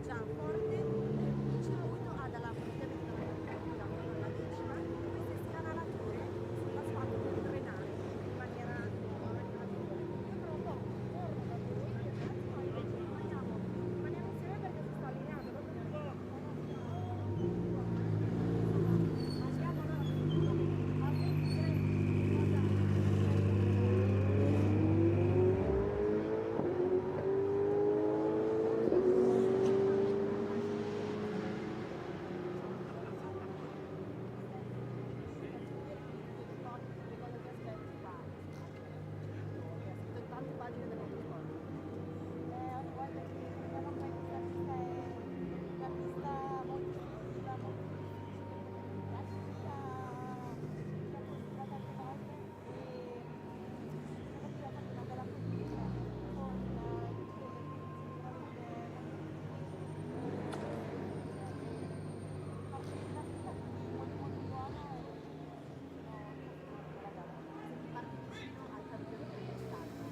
già forte, vicino molto praticamente alla decima, queste scanalature sull'asfalto per frenare in maniera migliore. Io tra un po' corro da voi, un attimo invece rimaniamo insieme perché si sta allineando, dopo un po'. Ma siamo allora a 20 pagine del motorsport. Guarda che non mai questa pista è una pista molto sportiva, molto difficile. La pista l'ho costruita tante volte e devo dire ho fatto una bella fatica con tutte le piste veramente molto molto buona e sono la gara. Senti parte vicino al campione del stato.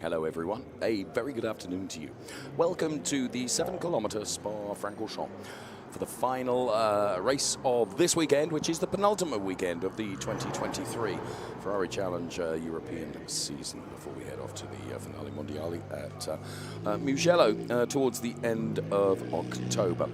Hello everyone, a very good afternoon to you. Welcome to the 7-kilometer Spa-Francorchamps for the final race of this weekend, which is the penultimate weekend of the 2023 Ferrari Challenge European season before we head off to the Finale Mondiale at Mugello towards the end of October.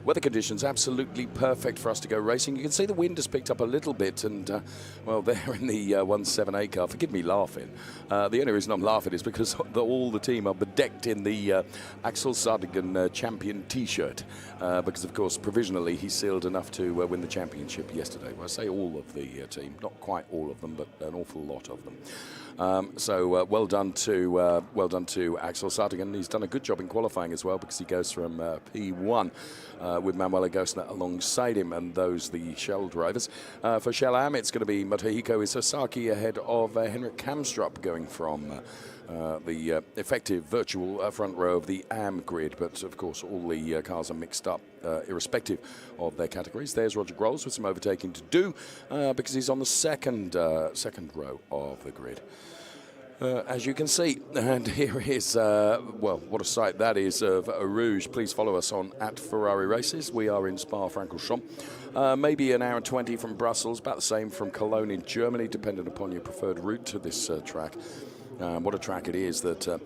Weather conditions absolutely perfect for us to go racing. You can see the wind has picked up a little bit, and well, there in the 178 car, forgive me laughing. The only reason I'm laughing is because all the team are bedecked in the Axel Sardigan champion T-shirt, because of course provisionally he sealed enough to win the championship yesterday. Well, I say all of the team, not quite all of them, but an awful lot of them. So well done to Axel Sardigan. He's done a good job in qualifying as well, because he goes from P1 with Manuel Agostina alongside him, and those the Shell drivers. For Shell Am, it's going to be Motohiko Isasaki ahead of Henrik Kamstrup, going from the effective virtual front row of the AM grid, but of course all the cars are mixed up irrespective of their categories. There's Roger Grols with some overtaking to do because he's on the second row of the grid. As you can see, and here is, well, what a sight that is of Rouge. Please follow us on @Ferrari Races. We are in Spa-Francorchamps, maybe an hour and 20 from Brussels, about the same from Cologne in Germany, depending upon your preferred route to this track. What a track it is that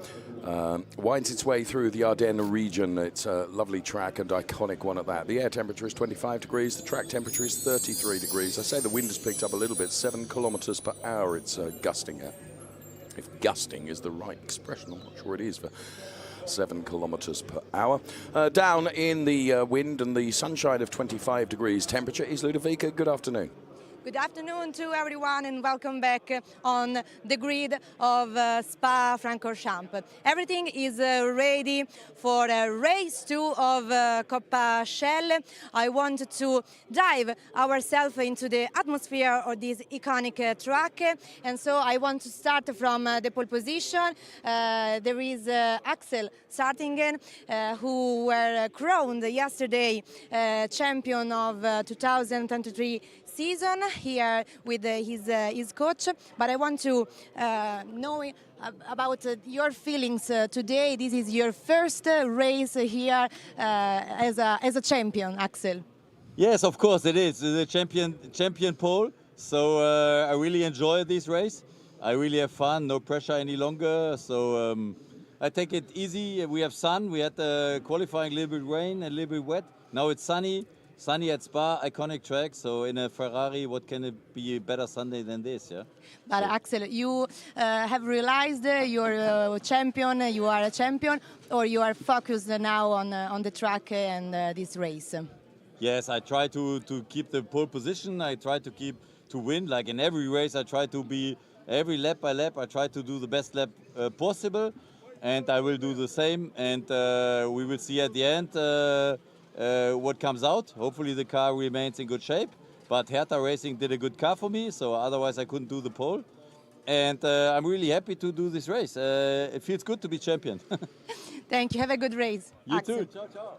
winds its way through the Ardennes region. It's a lovely track and iconic one at that. The air temperature is 25 degrees, the track temperature is 33 degrees. I say the wind has picked up a little bit, 7 kilometers per hour it's gusting at. If gusting is the right expression, I'm not sure it is for 7 kilometers per hour. Down in the wind and the sunshine of 25 degrees temperature is Ludovica. Good afternoon. Good afternoon to everyone and welcome back on the grid of Spa-Francorchamps. Everything is ready for race 2 of Coppa Shell. I want to dive ourselves into the atmosphere of this iconic track, and so I want to start from the pole position. There is Axel Sardigan, who were crowned yesterday champion of 2023 season here with his coach, but I want to know about your feelings today. This is your first race here as a champion, Axel. Yes, of course it is. The champion pole. So I really enjoy this race. I really have fun. No pressure any longer. So I take it easy. We have sun. We had qualifying a little bit rain, a little bit wet. Now it's sunny. Sunny at Spa, iconic track. So in a Ferrari, what can it be a better Sunday than this, yeah? But Axel, you have realized you're a champion, you are a champion, or you are focused now on the track and this race? Yes, I try to keep the pole position. I try to win. Like in every race, I try to be every lap by lap I try to do the best lap possible, and I will do the same, and we will see at the end what comes out. Hopefully the car remains in good shape, but Hertha Racing did a good car for me, so otherwise I couldn't do the pole. And I'm really happy to do this race. It feels good to be champion. Thank you. Have a good race. You Axel. too. Ciao, ciao.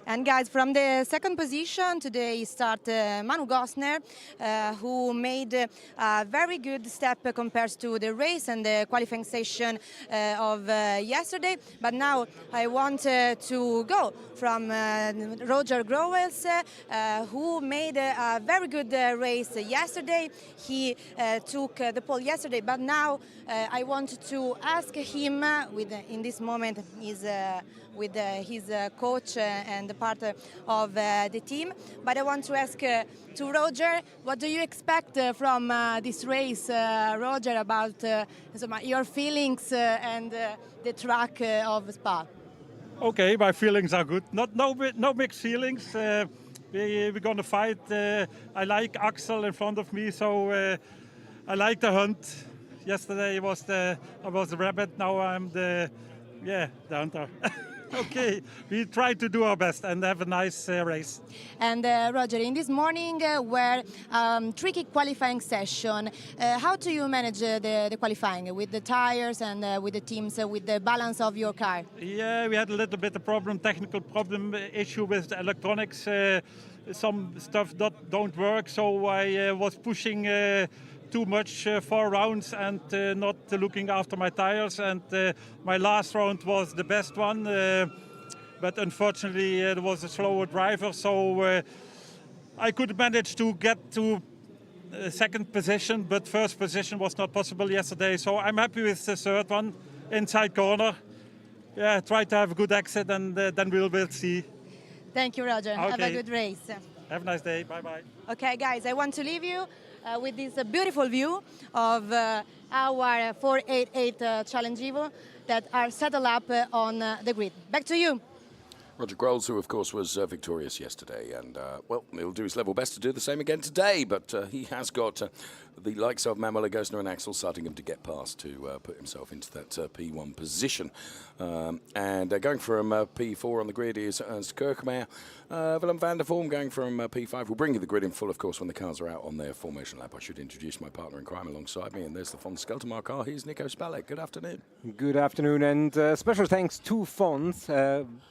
And guys, from the second position today start Manu Gosner, who made a very good step compared to the race and the qualifying session of yesterday. But now I want to go from Roger Growels, who made a very good race yesterday. He took the pole yesterday, but now I want to ask him, in this moment, with his coach and the part of the team. But I want to ask to Roger, what do you expect from this race, Roger, about your feelings and the track of Spa? Okay, my feelings are good. No mixed feelings. We're gonna fight. I like Axel in front of me, so I like the hunt. Yesterday I was the rabbit. Now I'm the hunter. Okay, we try to do our best and have a nice race. And Roger, in this morning were tricky qualifying session. How do you manage the qualifying with the tires and with the teams, with the balance of your car? Yeah, we had a little bit of technical problem issue with the electronics. Some stuff don't work, so I was pushing too much 4 rounds and not looking after my tires, and my last round was the best one, but unfortunately there was a slower driver, so I could manage to get to second position, but first position was not possible yesterday, so I'm happy with the third one, inside corner. Yeah, try to have a good exit, and then we'll see. Thank you, Roger. Okay. Have a good race. Have a nice day. Bye-bye. Okay, guys, I want to leave you with this beautiful view of our 488 Challenge Evo that are settled up on the grid. Back to you. Roger Grolls, who of course was victorious yesterday, and well, he'll do his level best to do the same again today, but he has got the likes of Manuel Gosner and Axel Sartinghem to get past to put himself into that P1 position. And going from P4 on the grid is Ernst Kirchmeier. Willem van der Vorm going from P5. We'll bring you the grid in full, of course, when the cars are out on their formation lap. I should introduce my partner in crime alongside me, and there's the Fons Skeltermark car. Here's Nico Spalek. Good afternoon. Good afternoon, and special thanks to Fons.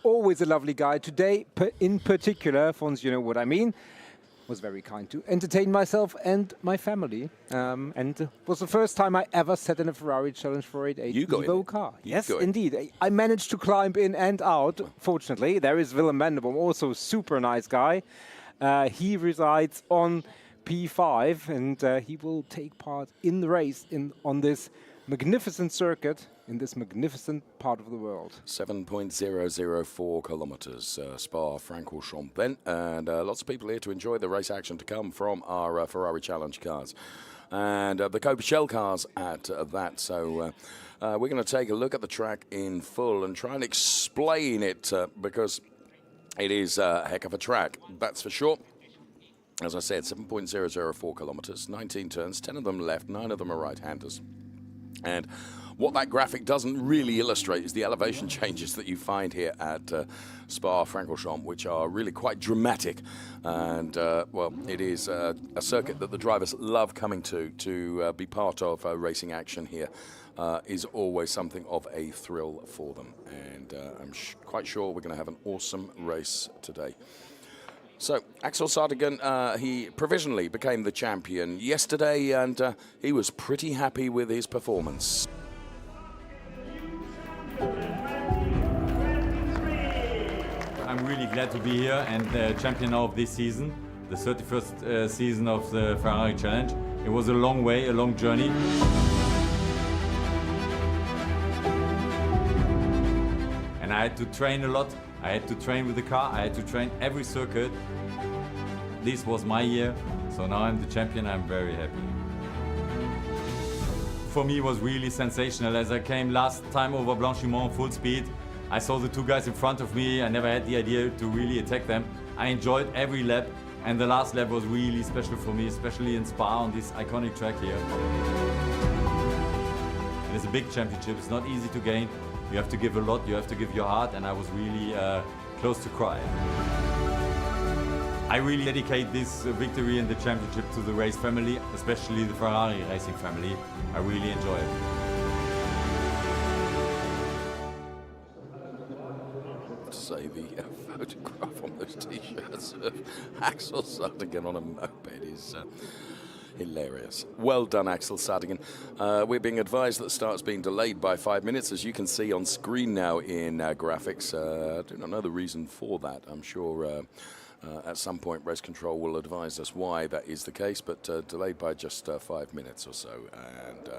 Always a lovely guy. Today, in particular, Fons, you know what I mean, was very kind to entertain myself and my family. And it was the first time I ever sat in a Ferrari Challenge 488 Evo car. Yes, indeed. I managed to climb in and out, fortunately. There is Willem van der Vorm, also super nice guy. He resides on P5, and he will take part in the race on this magnificent circuit in this magnificent part of the world. 7.004 kilometers, Spa-Francorchamps then, and lots of people here to enjoy the race action to come from our Ferrari Challenge cars and the Cobra Shell cars at that. So we're going to take a look at the track in full and try and explain it because it is a heck of a track, that's for sure. As I said, 7.004 kilometers, 19 turns, 10 of them left, 9 of them are right-handers. And what that graphic doesn't really illustrate is the elevation changes that you find here at Spa-Francorchamps, which are really quite dramatic. And, well, it is a circuit that the drivers love coming to be part of racing action here. Is always something of a thrill for them. And I'm quite sure we're going to have an awesome race today. So, Axel Sartinghem, he provisionally became the champion yesterday, and he was pretty happy with his performance. I'm really glad to be here and champion of this season, the 31st season of the Ferrari Challenge. It was a long way, a long journey. And I had to train a lot. I had to train with the car, I had to train every circuit. This was my year, so now I'm the champion, I'm very happy. For me it was really sensational. As I came last time over Blanchimont full speed, I saw the two guys in front of me, I never had the idea to really attack them. I enjoyed every lap, and the last lap was really special for me, especially in Spa on this iconic track here. it's a big championship. It's not easy to gain. You have to give a lot. You have to give your heart, and I was really close to cry. I really dedicate this victory in the championship to the race family, especially the Ferrari racing family. I really enjoy it. To say the photograph on those t-shirts of Axel Sardigan on a moped is hilarious. Well done, Axel Sardigan. We're being advised that the start's being delayed by 5 minutes, as you can see on screen now in graphics. I do not know the reason for that. I'm sure at some point race control will advise us why that is the case, but delayed by just 5 minutes or so. And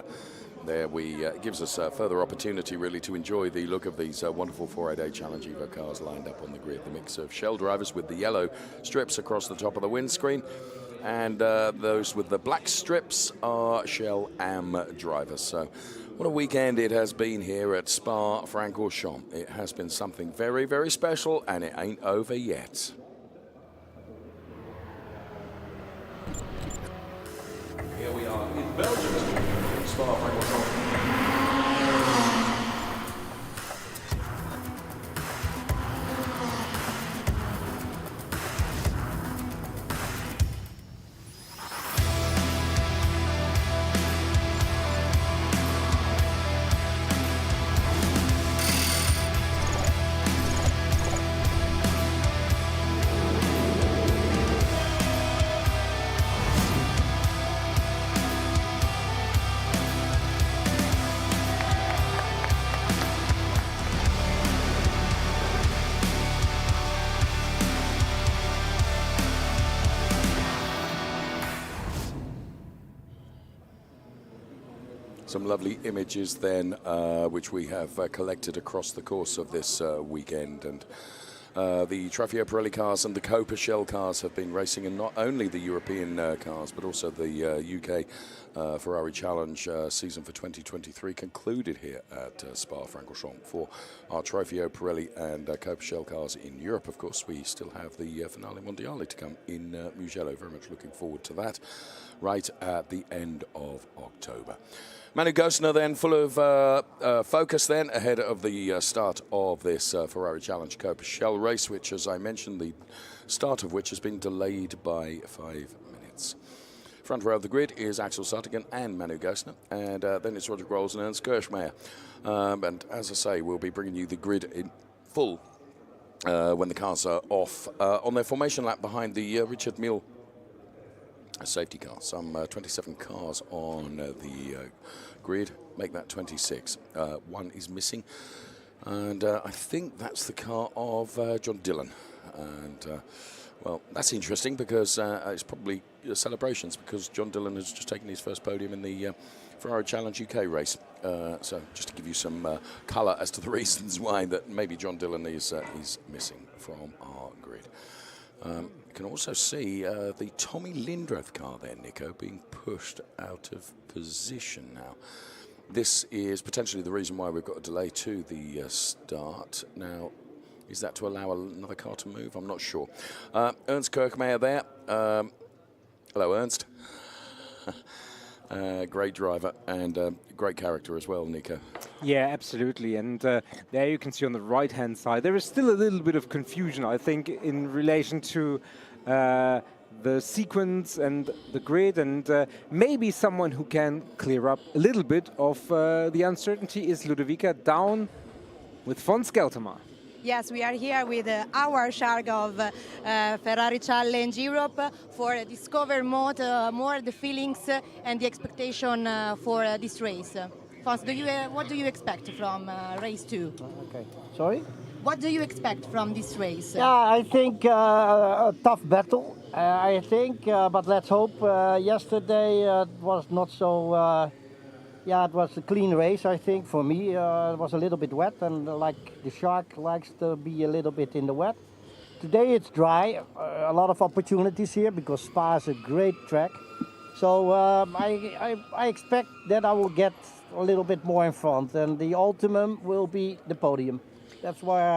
there it gives us further opportunity really to enjoy the look of these wonderful 488 Challenge Evo cars lined up on the grid. The mix of Shell drivers with the yellow strips across the top of the windscreen, and those with the black strips are Shell AM drivers. So what a weekend it has been here at Spa-Francorchamps. It has been something very, very special, and it ain't over yet. Here we are in Belgium, Spa-Francorchamps. Some lovely images then, which we have collected across the course of this weekend. And the Trofeo Pirelli cars and the Copa Shell cars have been racing in not only the European cars, but also the UK Ferrari Challenge season for 2023 concluded here at Spa-Francorchamps. For our Trofeo Pirelli and Copa Shell cars in Europe, of course, we still have the Finale Mondiale to come in Mugello. Very much looking forward to that right at the end of October. Manu Gosner then full of focus then ahead of the start of this Ferrari Challenge Copa Shell race, which, as I mentioned, the start of which has been delayed by 5 minutes. Front row of the grid is Axel Sardigan and Manu Gosner, and then it's Roger Grols and Ernst Kirchmayr. And as I say, we'll be bringing you the grid in full when the cars are off on their formation lap behind the Richard Mille safety car. Some 27 cars on the grid, make that 26. One is missing, and I think that's the car of John Dillon. And well, that's interesting because it's probably celebrations, because John Dillon has just taken his first podium in the Ferrari Challenge UK race. So just to give you some colour as to the reasons why that maybe John Dillon is missing from our grid. You can also see the Tommy Lindroth car there, Nico, being pushed out of position now. This is potentially the reason why we've got a delay to the start. Now, is that to allow another car to move? I'm not sure. Ernst Kirchmayr there. Hello, Ernst. Great driver and great character as well, Nico. Yeah, absolutely. And there you can see on the right-hand side, there is still a little bit of confusion, I think, in relation to the sequence and the grid, and maybe someone who can clear up a little bit of the uncertainty is Ludovica down with Fons Gelterma. Yes, we are here with our shark of Ferrari Challenge Europe for discover more the feelings and the expectation for this race. Fons, what do you expect from race 2? Okay, sorry? What do you expect from this race? Yeah, I think a tough battle, I think, but let's hope. Yesterday was not so, yeah, it was a clean race, I think, for me. It was a little bit wet, and like the shark likes to be a little bit in the wet. Today it's dry, a lot of opportunities here because Spa is a great track. So I expect that I will get a little bit more in front, and the ultimum will be the podium. That's why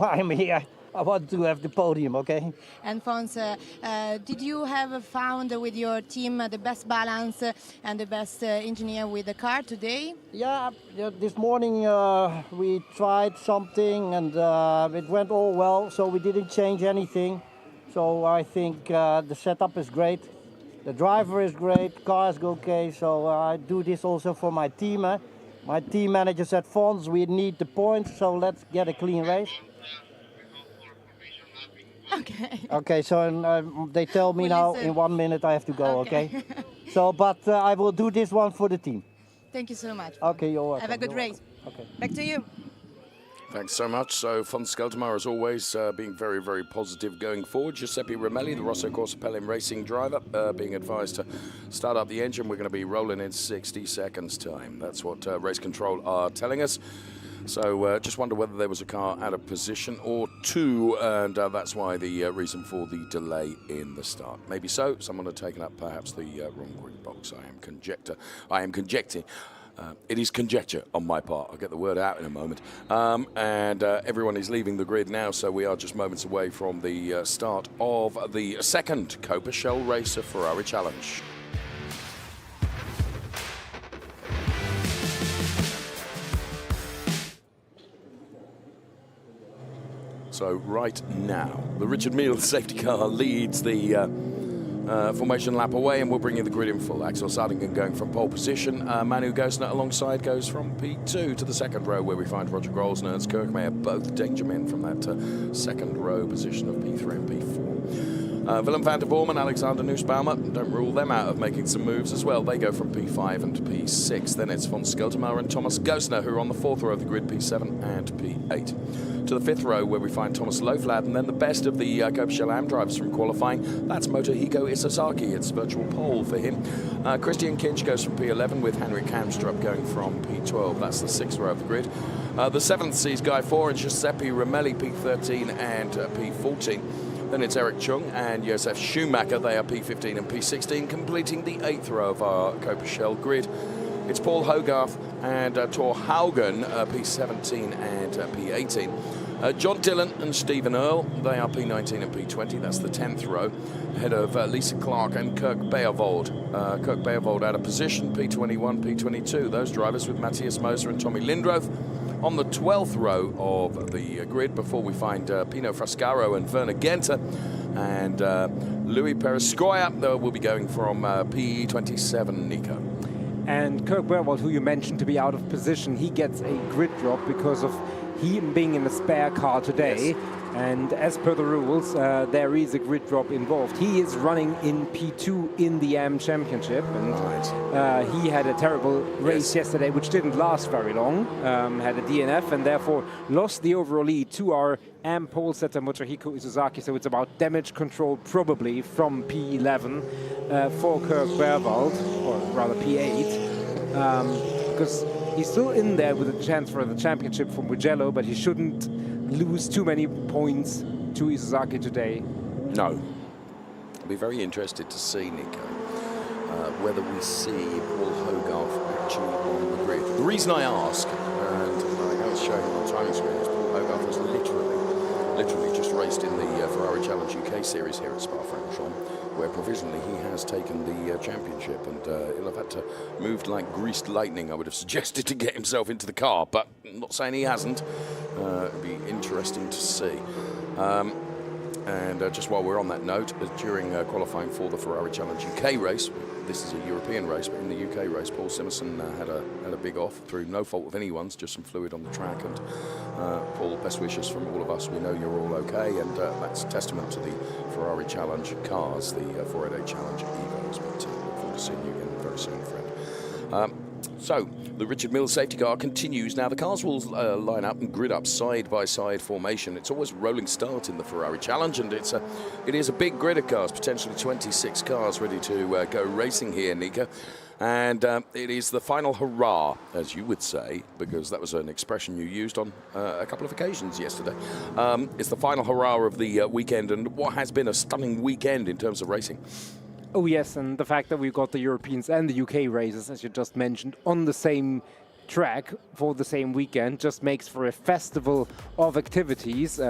I'm here. I want to have the podium, okay? And Fons, did you have found with your team the best balance and the best engineer with the car today? Yeah, this morning we tried something and it went all well, so we didn't change anything. So I think the setup is great. The driver is great, car is okay, so I do this also for my team. My team manager said, Fons, we need the points, so let's get a clean race. Okay. Okay, so they tell me We'll now listen. in 1 minute I have to go, okay? So, but I will do this one for the team. Thank you so much. Okay, you're welcome. Have a good You're race. welcome. Okay. Back to you. Thanks so much. So, Fons Skeltermayer, as always, being very, very positive going forward. Giuseppe Romelli, the Rosso Corsa Pelin racing driver, being advised to start up the engine. We're going to be rolling in 60 seconds' time. That's what race control are telling us. So, just wonder whether there was a car out of position or two, and that's why the reason for the delay in the start. Maybe so. Someone had taken up perhaps the wrong grid box. I am conjecting. It is conjecture on my part. I'll get the word out in a moment. And everyone is leaving the grid now, so we are just moments away from the start of the second Copa Shell Racer Ferrari Challenge. So right now, the Richard Mille safety car leads the formation lap away, and we'll bring you the grid in full. Axel Sardingen going from pole position. Manu Gosner alongside goes from P2 to the second row, where we find Roger Grols and Ernst Kirkmeyer, both danger men from that second row position of P3 and P4. Willem van der Vorm and Alexander Nussbaumer, don't rule them out of making some moves as well. They go from P5 and P6. Then it's Fons Skeltermayer and Thomas Gosner, who are on the fourth row of the grid, P7 and P8. To the fifth row, where we find Thomas Loflad, and then the best of the Copa Shell Am drivers from qualifying. That's Motohiko Isazaki. It's virtual pole for him. Christian Kinch goes from P11 with Henrik Hamstrup going from P12. That's the sixth row of the grid. The seventh sees Guy Four and Giuseppe Romelli, P13 and P14. Then it's Eric Chung and Josef Schumacher. They are P15 and P16, completing the eighth row of our Copa Shell grid. It's Paul Hogarth and Tor Haugen, P17 and P18. John Dillon and Stephen Earle, they are P19 and P20. That's the 10th row, ahead of Lisa Clark and Kirk Beervold. Kirk Beervold out of position, P21, P22. Those drivers with Matthias Moser and Tommy Lindroth. On the 12th row of the grid, before we find Pino Frascaro and Werner Genter, and Louis Perescoia will be going from P27, Nico. And Kirk Beervold, who you mentioned to be out of position, he gets a grid drop because of him being in a spare car today. Yes. And as per the rules, there is a grid drop involved. He is running in P2 in the AM Championship, and he had a terrible race yesterday, which didn't last very long. Had a DNF and therefore lost the overall lead to our AM pole setter Motohiko Isozaki. So it's about damage control probably from P11 for Kirk Beervold, or rather P8, because he's still in there with a chance for the championship for Mugello, but he shouldn't lose too many points to Isozaki today. No. I'll be very interested to see, Nico, whether we see Paul Hogarth actually on the grid. The reason I ask, and I know it's showing on the timing screen, is Paul Hogarth has literally just raced in the Ferrari Challenge UK Series here at Spa-Francorchamps, where provisionally he has taken the championship, and he'll have had to move like greased lightning, I would have suggested, to get himself into the car, but I'm not saying he hasn't. It'll be interesting to see. And just while we're on that note, during qualifying for the Ferrari Challenge UK race, this is a European race, but in the UK race, Paul Simerson had a big off through no fault of anyone's, just some fluid on the track. And Paul, best wishes from all of us. We know you're all okay, and that's testament to the Ferrari Challenge cars, the 488 Challenge Evos. But look forward to seeing you again very soon, friend. So, the Richard Mille safety car continues. Now, the cars will line up and grid up side-by-side formation. It's always a rolling start in the Ferrari Challenge, and it is a big grid of cars, potentially 26 cars ready to go racing here, Nico. And it is the final hurrah, as you would say, because that was an expression you used on a couple of occasions yesterday. It's the final hurrah of the weekend, and what has been a stunning weekend in terms of racing. Oh yes, and the fact that we've got the Europeans and the UK races, as you just mentioned, on the same track for the same weekend just makes for a festival of activities.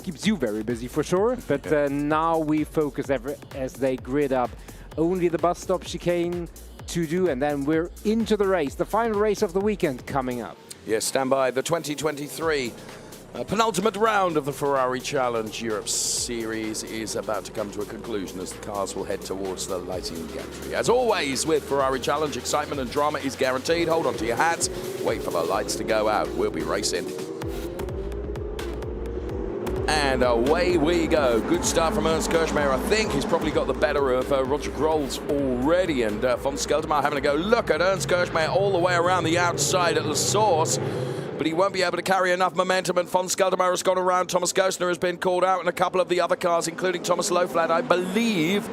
keeps you very busy for sure. But now we focus as they grid up only the bus stop chicane to do, and then we're into the race, the final race of the weekend coming up. Yes, stand by. The 2023 penultimate round of the Ferrari Challenge Europe Series is about to come to a conclusion as the cars will head towards the lighting gantry. As always with Ferrari Challenge, excitement and drama is guaranteed. Hold on to your hats, wait for the lights to go out. We'll be racing. And away we go. Good start from Ernst Kirchmayr. I think he's probably got the better of Roger Grols already. And von Skeltermaier having a go. Look at Ernst Kirchmayr all the way around the outside at La Source. But he won't be able to carry enough momentum, and von Skeltermaier has gone around. Thomas Gostner has been called out, and a couple of the other cars, including Thomas Loflad, I believe.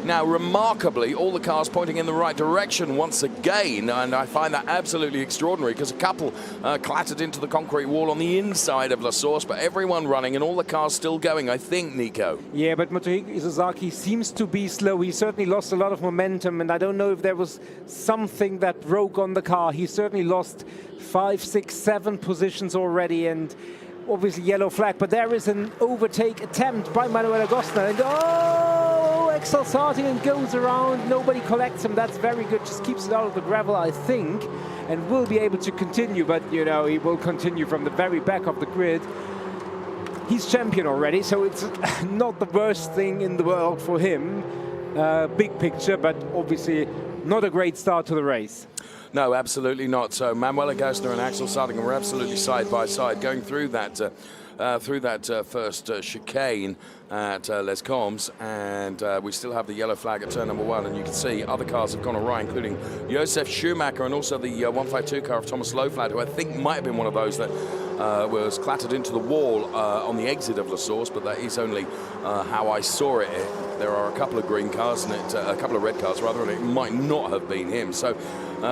Now, remarkably, all the cars pointing in the right direction once again, and I find that absolutely extraordinary because a couple clattered into the concrete wall on the inside of La Source, but everyone running and all the cars still going, I think, Nico. Yeah, but Motohiko Isozaki seems to be slow. He certainly lost a lot of momentum, and I don't know if there was something that broke on the car. He certainly lost 5, 6, 7 positions already, and obviously yellow flag, but there is an overtake attempt by Manuel Gostner, and Axel Sartingen goes around, nobody collects him. That's very good, just keeps it out of the gravel, I think, and will be able to continue, but you know, he will continue from the very back of the grid. He's champion already, so it's not the worst thing in the world for him, big picture, but obviously not a great start to the race. No, absolutely not. So Manuel Gostner and Axel Sartingen were absolutely side by side going through that first chicane at Les Combes, and we still have the yellow flag at turn number 1, and you can see other cars have gone awry, including Josef Schumacher and also the 152 car of Thomas Loflad, who I think might have been one of those that was clattered into the wall on the exit of La Source, but that is only how I saw it. There are a couple of green cars and a couple of red cars rather, and it might not have been him. So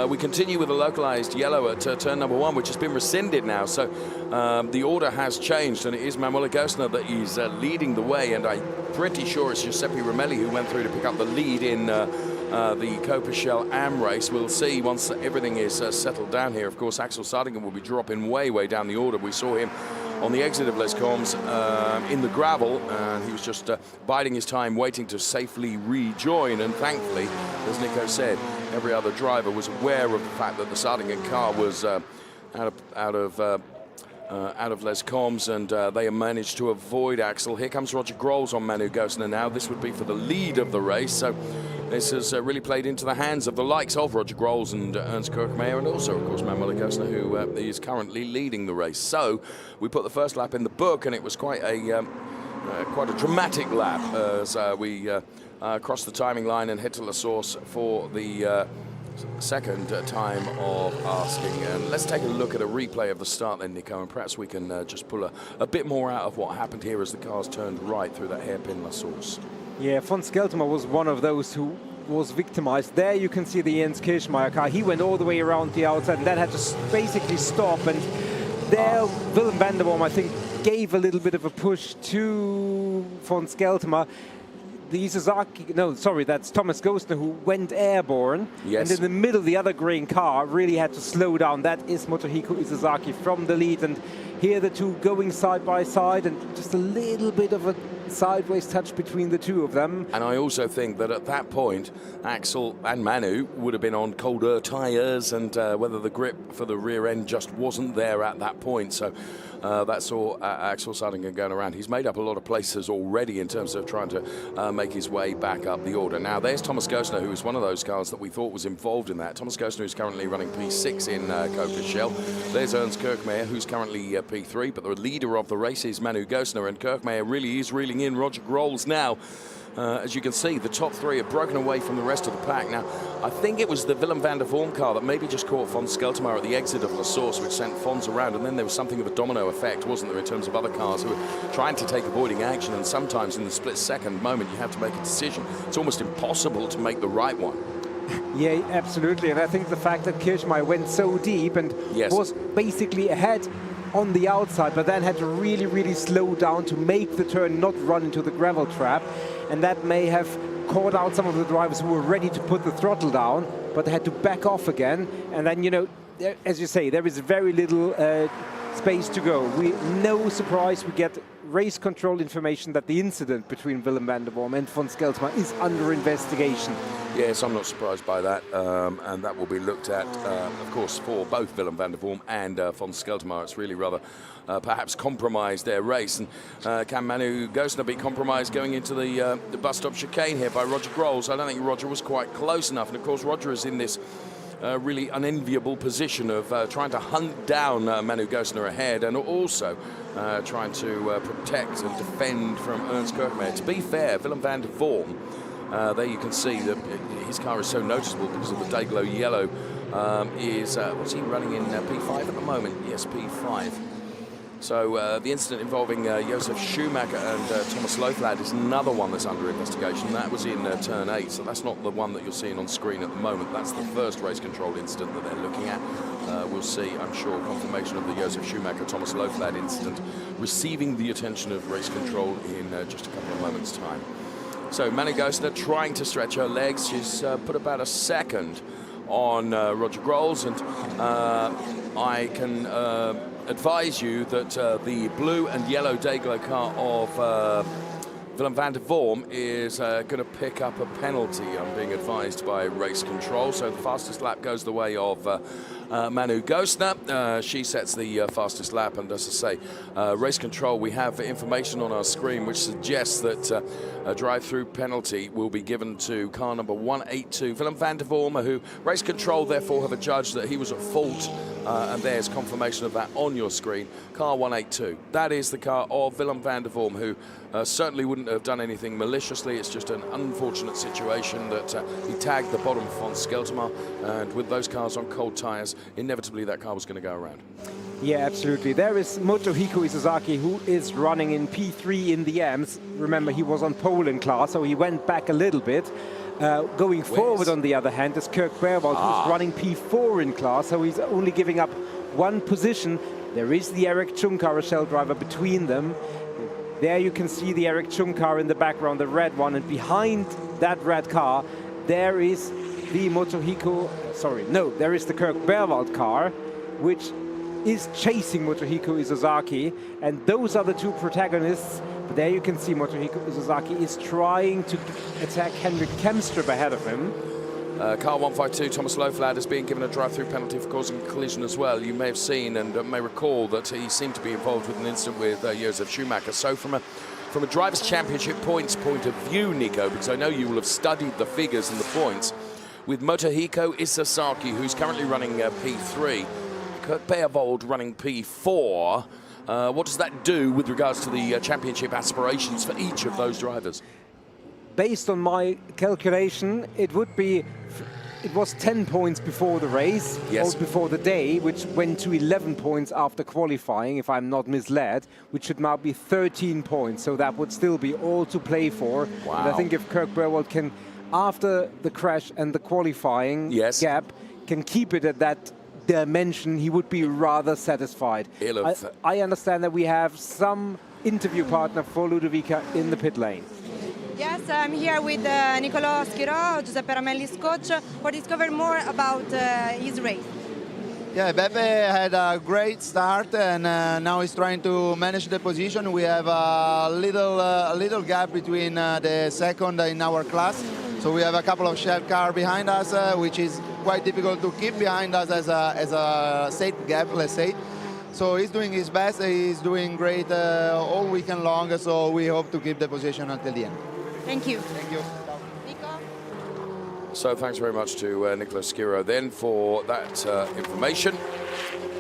we continue with a localized yellow at turn number 1, which has been rescinded now. So the order has changed, and it is Manuel Gostner that is leading the way, and I'm pretty sure it's Giuseppe Romelli who went through to pick up the lead in the Copichel Am race. We'll see once everything is settled down here. Of course, Axel Sartingen will be dropping way down the order. We saw him on the exit of Les Combes in the gravel, and he was just biding his time, waiting to safely rejoin. And thankfully, as Nico said, every other driver was aware of the fact that the Sartingen car was out of Les Combes, and they managed to avoid Axel. Here comes Roger Grols on Manu Gostner now. This would be for the lead of the race, so this has really played into the hands of the likes of Roger Grols and Ernst Kirchmayr, and also, of course, Manuel Gostner, who is currently leading the race. So we put the first lap in the book, and it was quite a dramatic lap as we crossed the timing line and head to La Source for the second time of asking. And let's take a look at a replay of the start then, Nico, and perhaps we can just pull a bit more out of what happened here as the cars turned right through that hairpin La Source. Yeah, von Skeltermaier was one of those who was victimized. There you can see the Jens Kirchmayr car. He went all the way around the outside and then had to basically stop, and there Willem van der Boom, I think, gave a little bit of a push to von Skeltermaier. The Isozaki, no, sorry, that's Thomas Gostner who went airborne. Yes. And in the middle, the other green car really had to slow down. That is Motohiko Isozaki from the lead. And here the two going side by side, and just a little bit of a sideways touch between the two of them. And I also think that at that point, Axel and Manu would have been on colder tyres, and whether the grip for the rear end just wasn't there at that point. So that saw Axel Sartingen going around. He's made up a lot of places already in terms of trying to make his way back up the order. Now, there's Thomas Gostner, who is one of those cars that we thought was involved in that. Thomas Gostner is currently running P6 in Copichel. There's Ernst Kirchmayr, who's currently P3, but the leader of the race is Manu Gostner, and Kirchmayr really is reeling in Roger Grols now. As you can see, the top three have broken away from the rest of the pack. Now, I think it was the Willem van der Boom car that maybe just caught von Skeltermaier at the exit of La Source, which sent Fons around, and then there was something of a domino effect, wasn't there, in terms of other cars who were trying to take avoiding action, and sometimes in the split-second moment you have to make a decision. It's almost impossible to make the right one. Yeah, absolutely, and I think the fact that Kirchmayr went so deep and was basically ahead on the outside, but then had to really slow down to make the turn, not run into the gravel trap. And that may have caught out some of the drivers who were ready to put the throttle down, but they had to back off again. And then, you know, as you say, there is very little space to go. No surprise, we get race control information that the incident between Willem van der Worm and von Skeltema is under investigation. Yes, I'm not surprised by that, and that will be looked at, of course, for both Willem van der Worm and von Skeltema. It's really rather perhaps compromised their race. And can Manu Goesner be compromised going into the bus stop chicane here by Roger Grols? I don't think Roger was quite close enough, and of course Roger is in this really unenviable position of trying to hunt down Manu Goesner ahead, and also trying to protect and defend from Ernst Kirchmayr. To be fair, Willem van der Worm, there you can see that his car is so noticeable because of the day-glow yellow. What's he running in P5 at the moment? Yes, P5. So the incident involving Josef Schumacher and Thomas Loeffler is another one that's under investigation. That was in turn 8, so that's not the one that you're seeing on screen at the moment. That's the first race control incident that they're looking at. We'll see, I'm sure, confirmation of the Josef Schumacher Thomas Loeffler incident receiving the attention of race control in just a couple of moments' time. So Manu Goesner trying to stretch her legs. She's put about a second on Roger Grols, and I can advise you that the blue and yellow Dayglow car of Willem van der Worm is going to pick up a penalty, I'm being advised by race control. So the fastest lap goes the way of Manu Goesner. She sets the fastest lap, and as I say, race control, we have information on our screen which suggests that a drive-through penalty will be given to car number 182, Willem van der Worm, who race control therefore have adjudged that he was at fault, and there's confirmation of that on your screen. Car 182, that is the car of Willem van der Worm, who certainly wouldn't have done anything maliciously. It's just an unfortunate situation that he tagged the bottom of von Skeltema, and with those cars on cold tyres, inevitably that car was going to go around. Yeah, absolutely. There is Motohiko Isozaki, who is running in P3 in the AMS. Remember, he was on pole in class, so he went back a little bit. Going forward, on the other hand, is Kirk Berwald, who's running P4 in class, so he's only giving up one position. There is the Eric Chung car, a Shell driver, between them. There you can see the Eric Chung car in the background, the red one, and behind that red car, there is the there is the Kirk Berwald car, which is chasing Motohiko Isozaki, and those are the two protagonists. But there you can see Motohiko Isozaki is trying to attack Henrik Kemstrup ahead of him. Car 152, Thomas Loeffler, is being given a drive-through penalty for causing a collision as well. You may have seen and may recall that he seemed to be involved with an incident with Josef Schumacher. So from a Drivers' Championship points point of view, Nico, because I know you will have studied the figures and the points, with Motohiko Isozaki, who's currently running P3, Kirk Berwald running P4, what does that do with regards to the championship aspirations for each of those drivers? Based on my calculation, it was 10 points before the race, yes, or before the day, which went to 11 points after qualifying, if I'm not misled, which should now be 13 points. So that would still be all to play for. Wow. And I think if Kirk Berwald can, after the crash and the qualifying gap, can keep it at that dimension, he would be rather satisfied. I understand that we have some interview partner for Ludovica in the pit lane. Yes, I'm here with Nicolò Schirò, Giuseppe Ramelli's coach, for discover more about his race. Yeah, Beppe had a great start, and now he's trying to manage the position. We have a little gap between the second in our class, so we have a couple of Shell cars behind us, which is quite difficult to keep behind us as a safe gap, let's say. So he's doing his best. He's doing great all weekend long, so we hope to keep the position until the end. Thank you. Thank you. Nico? So thanks very much to Nicolò Schirò then for that information.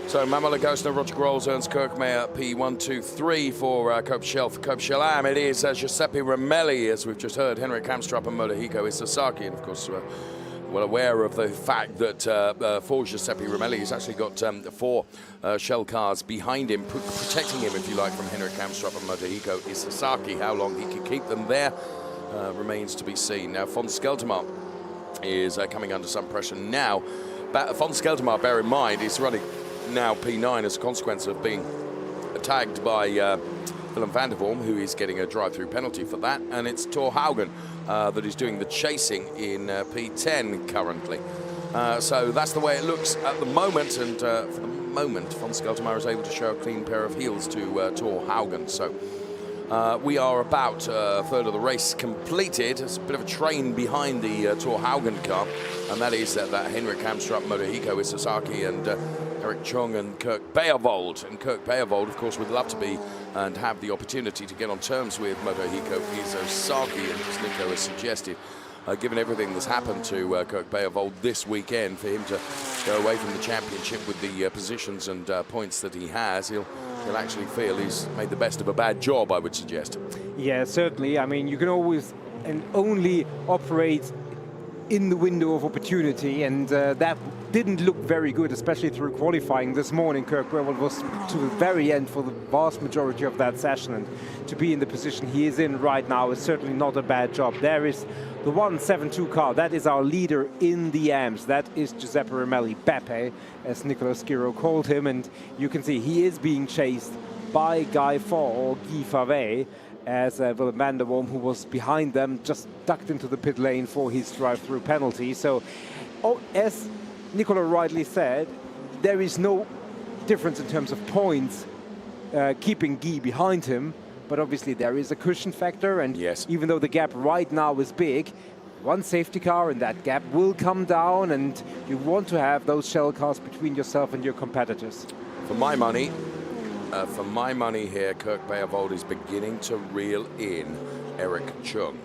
So Manuel Goesner, Roger Grols, Ernst Kirchmayr, P1, 2, 3 for Cope Shell. For Cope Shell AM, it is Giuseppe Ramelli, as we've just heard, Henrik Kamstrup and Motohiko Isozaki, and of course well aware of the fact that for Giuseppe Ramelli, he's actually got 4 Shell cars behind him, protecting him, if you like, from Henrik Kamstrup and Motohiko Isozaki. How long he can keep them there remains to be seen. Now, von Skeltema is coming under some pressure now. Von Skeltema, bear in mind, is running now P9 as a consequence of being tagged by Willem van der Worm, who is getting a drive-through penalty for that, and it's Thor Haugen that is doing the chasing in P10 currently. So that's the way it looks at the moment, and for the moment, von Skeltermayer is able to show a clean pair of heels to Thor Haugen. So we are about a third of the race completed. It's a bit of a train behind the Thor Haugen car, and that is that Henrik Kamstrup, Motohiko Isozaki, and Eric Chung and Kirk Beerwold. And Kirk Beerwold, of course, would love to be and have the opportunity to get on terms with Motohiko Isozaki, and as Nico has suggested, given everything that's happened to Kirk Beerwold this weekend, for him to go away from the championship with the positions and points that he has, he'll actually feel he's made the best of a bad job, I would suggest. Yeah, certainly. I mean, you can always and only operate in the window of opportunity, and that didn't look very good, especially through qualifying this morning. Kirk Beerwold was to the very end for the vast majority of that session, and to be in the position he is in right now is certainly not a bad job. There is the 172 car, that is our leader in the AMS. That is Giuseppe Romelli, Beppe, as Nicola Schiro called him, and you can see he is being chased by Guy Faux or Guy Favet, as Willem van der Worm, who was behind them, just ducked into the pit lane for his drive-through penalty. So, as Nicola rightly said, there is no difference in terms of points keeping Guy behind him, but obviously there is a cushion factor, and yes, even though the gap right now is big, one safety car and that gap will come down, and you want to have those shell cars between yourself and your competitors. For my money here, Kirk Beerwold is beginning to reel in Eric Chung.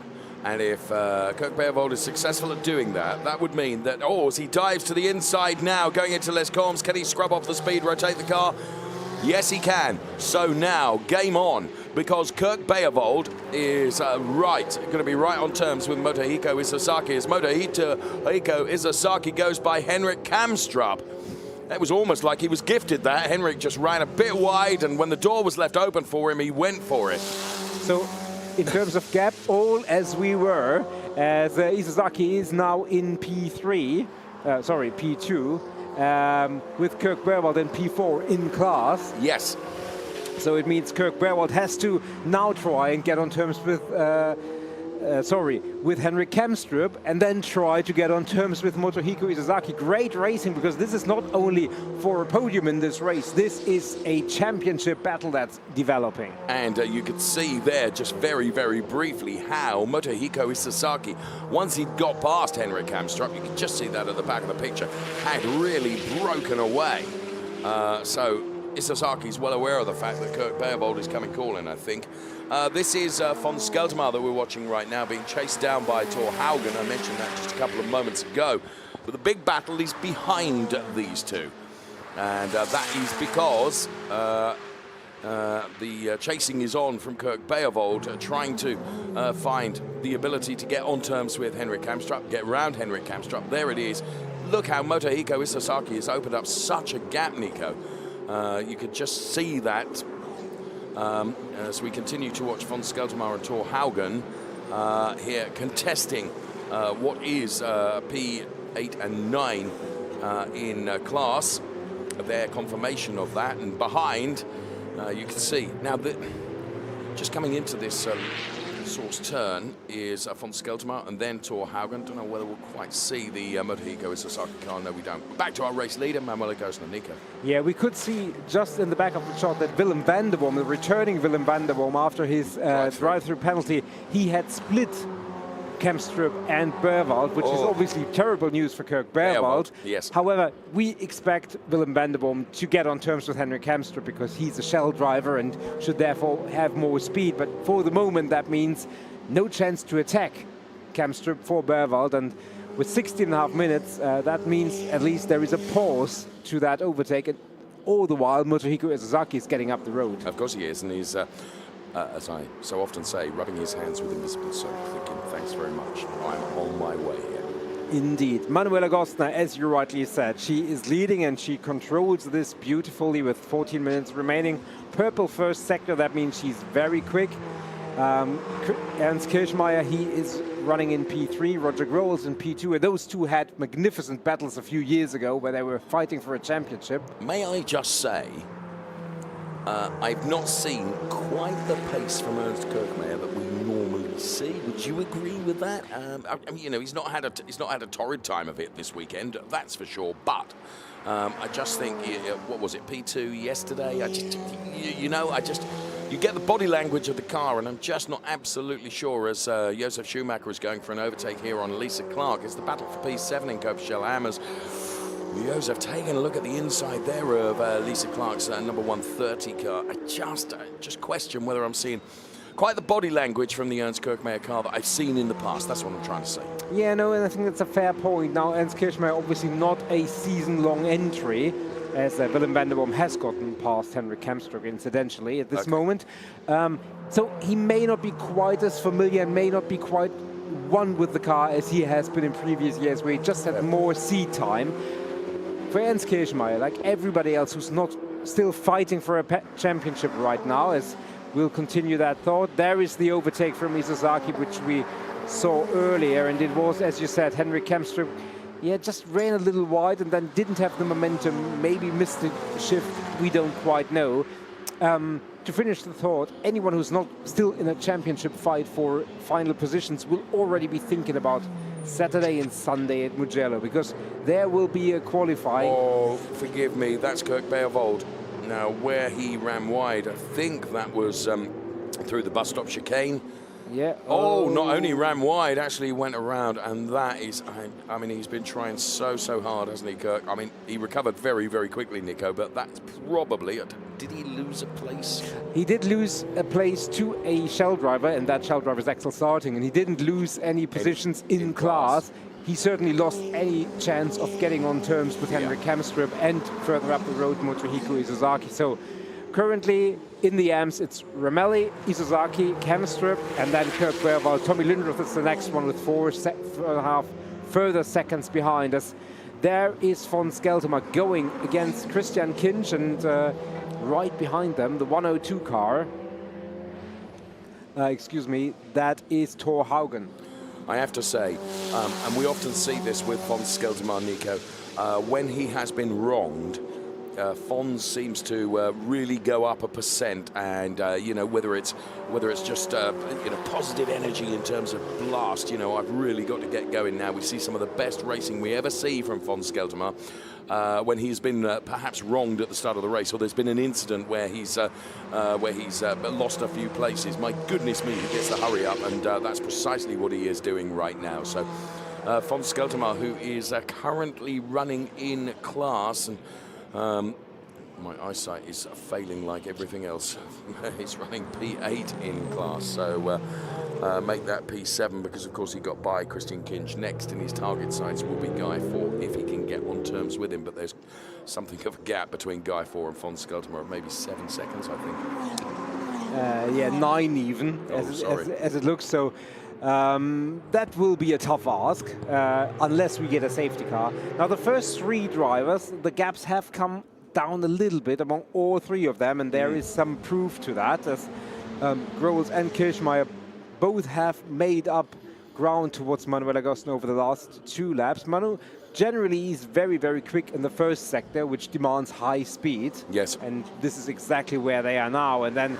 And if Kirk Beerwold is successful at doing that, that would mean that, as he dives to the inside now, going into Les Combes, can he scrub off the speed, rotate the car? Yes, he can. So now, game on, because Kirk Beerwold is going to be right on terms with Motohiko Isozaki, as Motohiko Isozaki goes by Henrik Kamstrup. It was almost like he was gifted that. Henrik just ran a bit wide, and when the door was left open for him, he went for it. So, in terms of gap, all as we were, as Isozaki is now in P2, with Kirk Beerwold in P4 in class. Yes. So it means Kirk Beerwold has to now try and get on terms with Henrik Kamstrup, and then try to get on terms with Motohiko Isozaki. Great racing, because this is not only for a podium in this race, this is a championship battle that's developing. And you could see there, just very, very briefly, how Motohiko Isozaki, once he'd got past Henrik Kamstrup, you could just see that at the back of the picture, had really broken away. So Isozaki's well aware of the fact that Kirk Beerwold is coming calling, I think. This is von Skeltermayer that we're watching right now, being chased down by Thor Haugen. I mentioned that just a couple of moments ago. But the big battle is behind these two. And that is because the chasing is on from Kirk Beerwold, trying to find the ability to get on terms with Henrik Kamstrup, get around Henrik Kamstrup. There it is. Look how Motohiko Isozaki has opened up such a gap, Nico. You could just see that as we continue to watch von Skeltermayer and Thor Haugen here contesting what is P8 and 9 in class, their confirmation of that. And behind, you can see now that just coming into this source turn is von Skeltermayer and then Thor Haugen. Don't know whether we'll quite see the Motohiko Isozaki car. No, we don't. Back to our race leader, Manuel Gosner. Nico. Yeah, we could see just in the back of the shot that Willem van der Worm, the returning Willem van der Worm, after his drive-through penalty, he had split Kamstrup and Beerwold, which is obviously terrible news for Kirk Beerwold. Yes. However, we expect Willem van der Worm to get on terms with Henrik Kamstrup, because he's a shell driver and should therefore have more speed. But for the moment, that means no chance to attack Kamstrup for Beerwold. And with 16.5 minutes, that means at least there is a pause to that overtake. And all the while, Motohiko Isozaki is getting up the road. Of course he is, and he's, as I so often say, rubbing his hands with invisible soap, thinking, thanks very much, I'm on my way here. Indeed. Manuela Gostner, as you rightly said, she is leading and she controls this beautifully with 14 minutes remaining. Purple first sector, that means she's very quick. Ernst Kirchmeier, he is running in P3, Roger Groels in P2, and those two had magnificent battles a few years ago where they were fighting for a championship. May I just say, I've not seen quite the pace from Ernst Kirchmeier that we normally PC. Would you agree with that? I mean, you know, he's not had a torrid time of it this weekend, that's for sure. But I just think, what was it, P2 yesterday? You get the body language of the car, and I'm just not absolutely sure as Josef Schumacher is going for an overtake here on Lisa Clark. It's the battle for P7 in Copeschel Hammers. Josef taking a look at the inside there of Lisa Clark's number 130 car. I just question whether I'm seeing quite the body language from the Ernst Kirchmeier car that I've seen in the past. That's what I'm trying to say. Yeah, no, and I think that's a fair point. Now, Ernst Kirchmeier obviously not a season-long entry, as Willem van der Boom has gotten past Henrik Kamstrup, incidentally, at this moment. So he may not be quite as familiar and may not be quite one with the car as he has been in previous years, where he just had more seat time. For Ernst Kirchmeier, like everybody else who's not still fighting for a championship right now, as we'll continue that thought, there is the overtake from Isozaki, which we saw earlier, and it was, as you said, Henrik Kamstrup, just ran a little wide and then didn't have the momentum, maybe missed the shift, we don't quite know. To finish the thought, anyone who's not still in a championship fight for final positions will already be thinking about Saturday and Sunday at Mugello, because there will be a qualifying. Oh, forgive me, that's Kirk Beervold. Now, where he ran wide, I think that was through the bus stop chicane. Yeah. Oh, not only ran wide, actually went around, and that is, I mean, he's been trying so hard, hasn't he, Kirk? I mean, he recovered very, very quickly, Nico, but that's probably, did he lose a place? He did lose a place to a Shell driver, and that Shell driver is Axel Sarting, and he didn't lose any positions in class. He certainly lost any chance of getting on terms with Henrik Kamstrup and further up the road, Motohiko Isozaki. So currently in the AMS, it's Ramelli, Isozaki, Kamstrup, and then Kirk Beervold. Tommy Lindroth is the next one with 4.5 further seconds behind us. There is von Skeltemer going against Christian Kinch, and right behind them, the 102 car, that is Thor Haugen. I have to say, and we often see this with von Skeltemer, Nico, when he has been wronged, Fons seems to really go up a percent, and you know, whether it's just you know, positive energy in terms of blast. You know, I've really got to get going now. We see some of the best racing we ever see from Fons Skeltemer when he's been perhaps wronged at the start of the race, or there's been an incident where he's lost a few places. My goodness me, he gets the hurry up, and that's precisely what he is doing right now. So Fons Skeltemer, who is currently running in class, and my eyesight is failing like everything else. He's running P8 in class, so make that P7, because of course he got by Christian Kinch. Next in his target sights will be Guy 4, if he can get on terms with him, but there's something of a gap between Guy 4 and Fons Skeltemer of maybe 7 seconds, I think. Yeah, 9 even, as it looks. So that will be a tough ask, unless we get a safety car. Now, the first 3 drivers, the gaps have come down a little bit among all 3 of them, and there is some proof to that, as Groves and Kirchmeier both have made up ground towards Manuel Agostino over the last 2 laps. Manu generally is very, very quick in the first sector, which demands high speed. Yes. And this is exactly where they are now. And then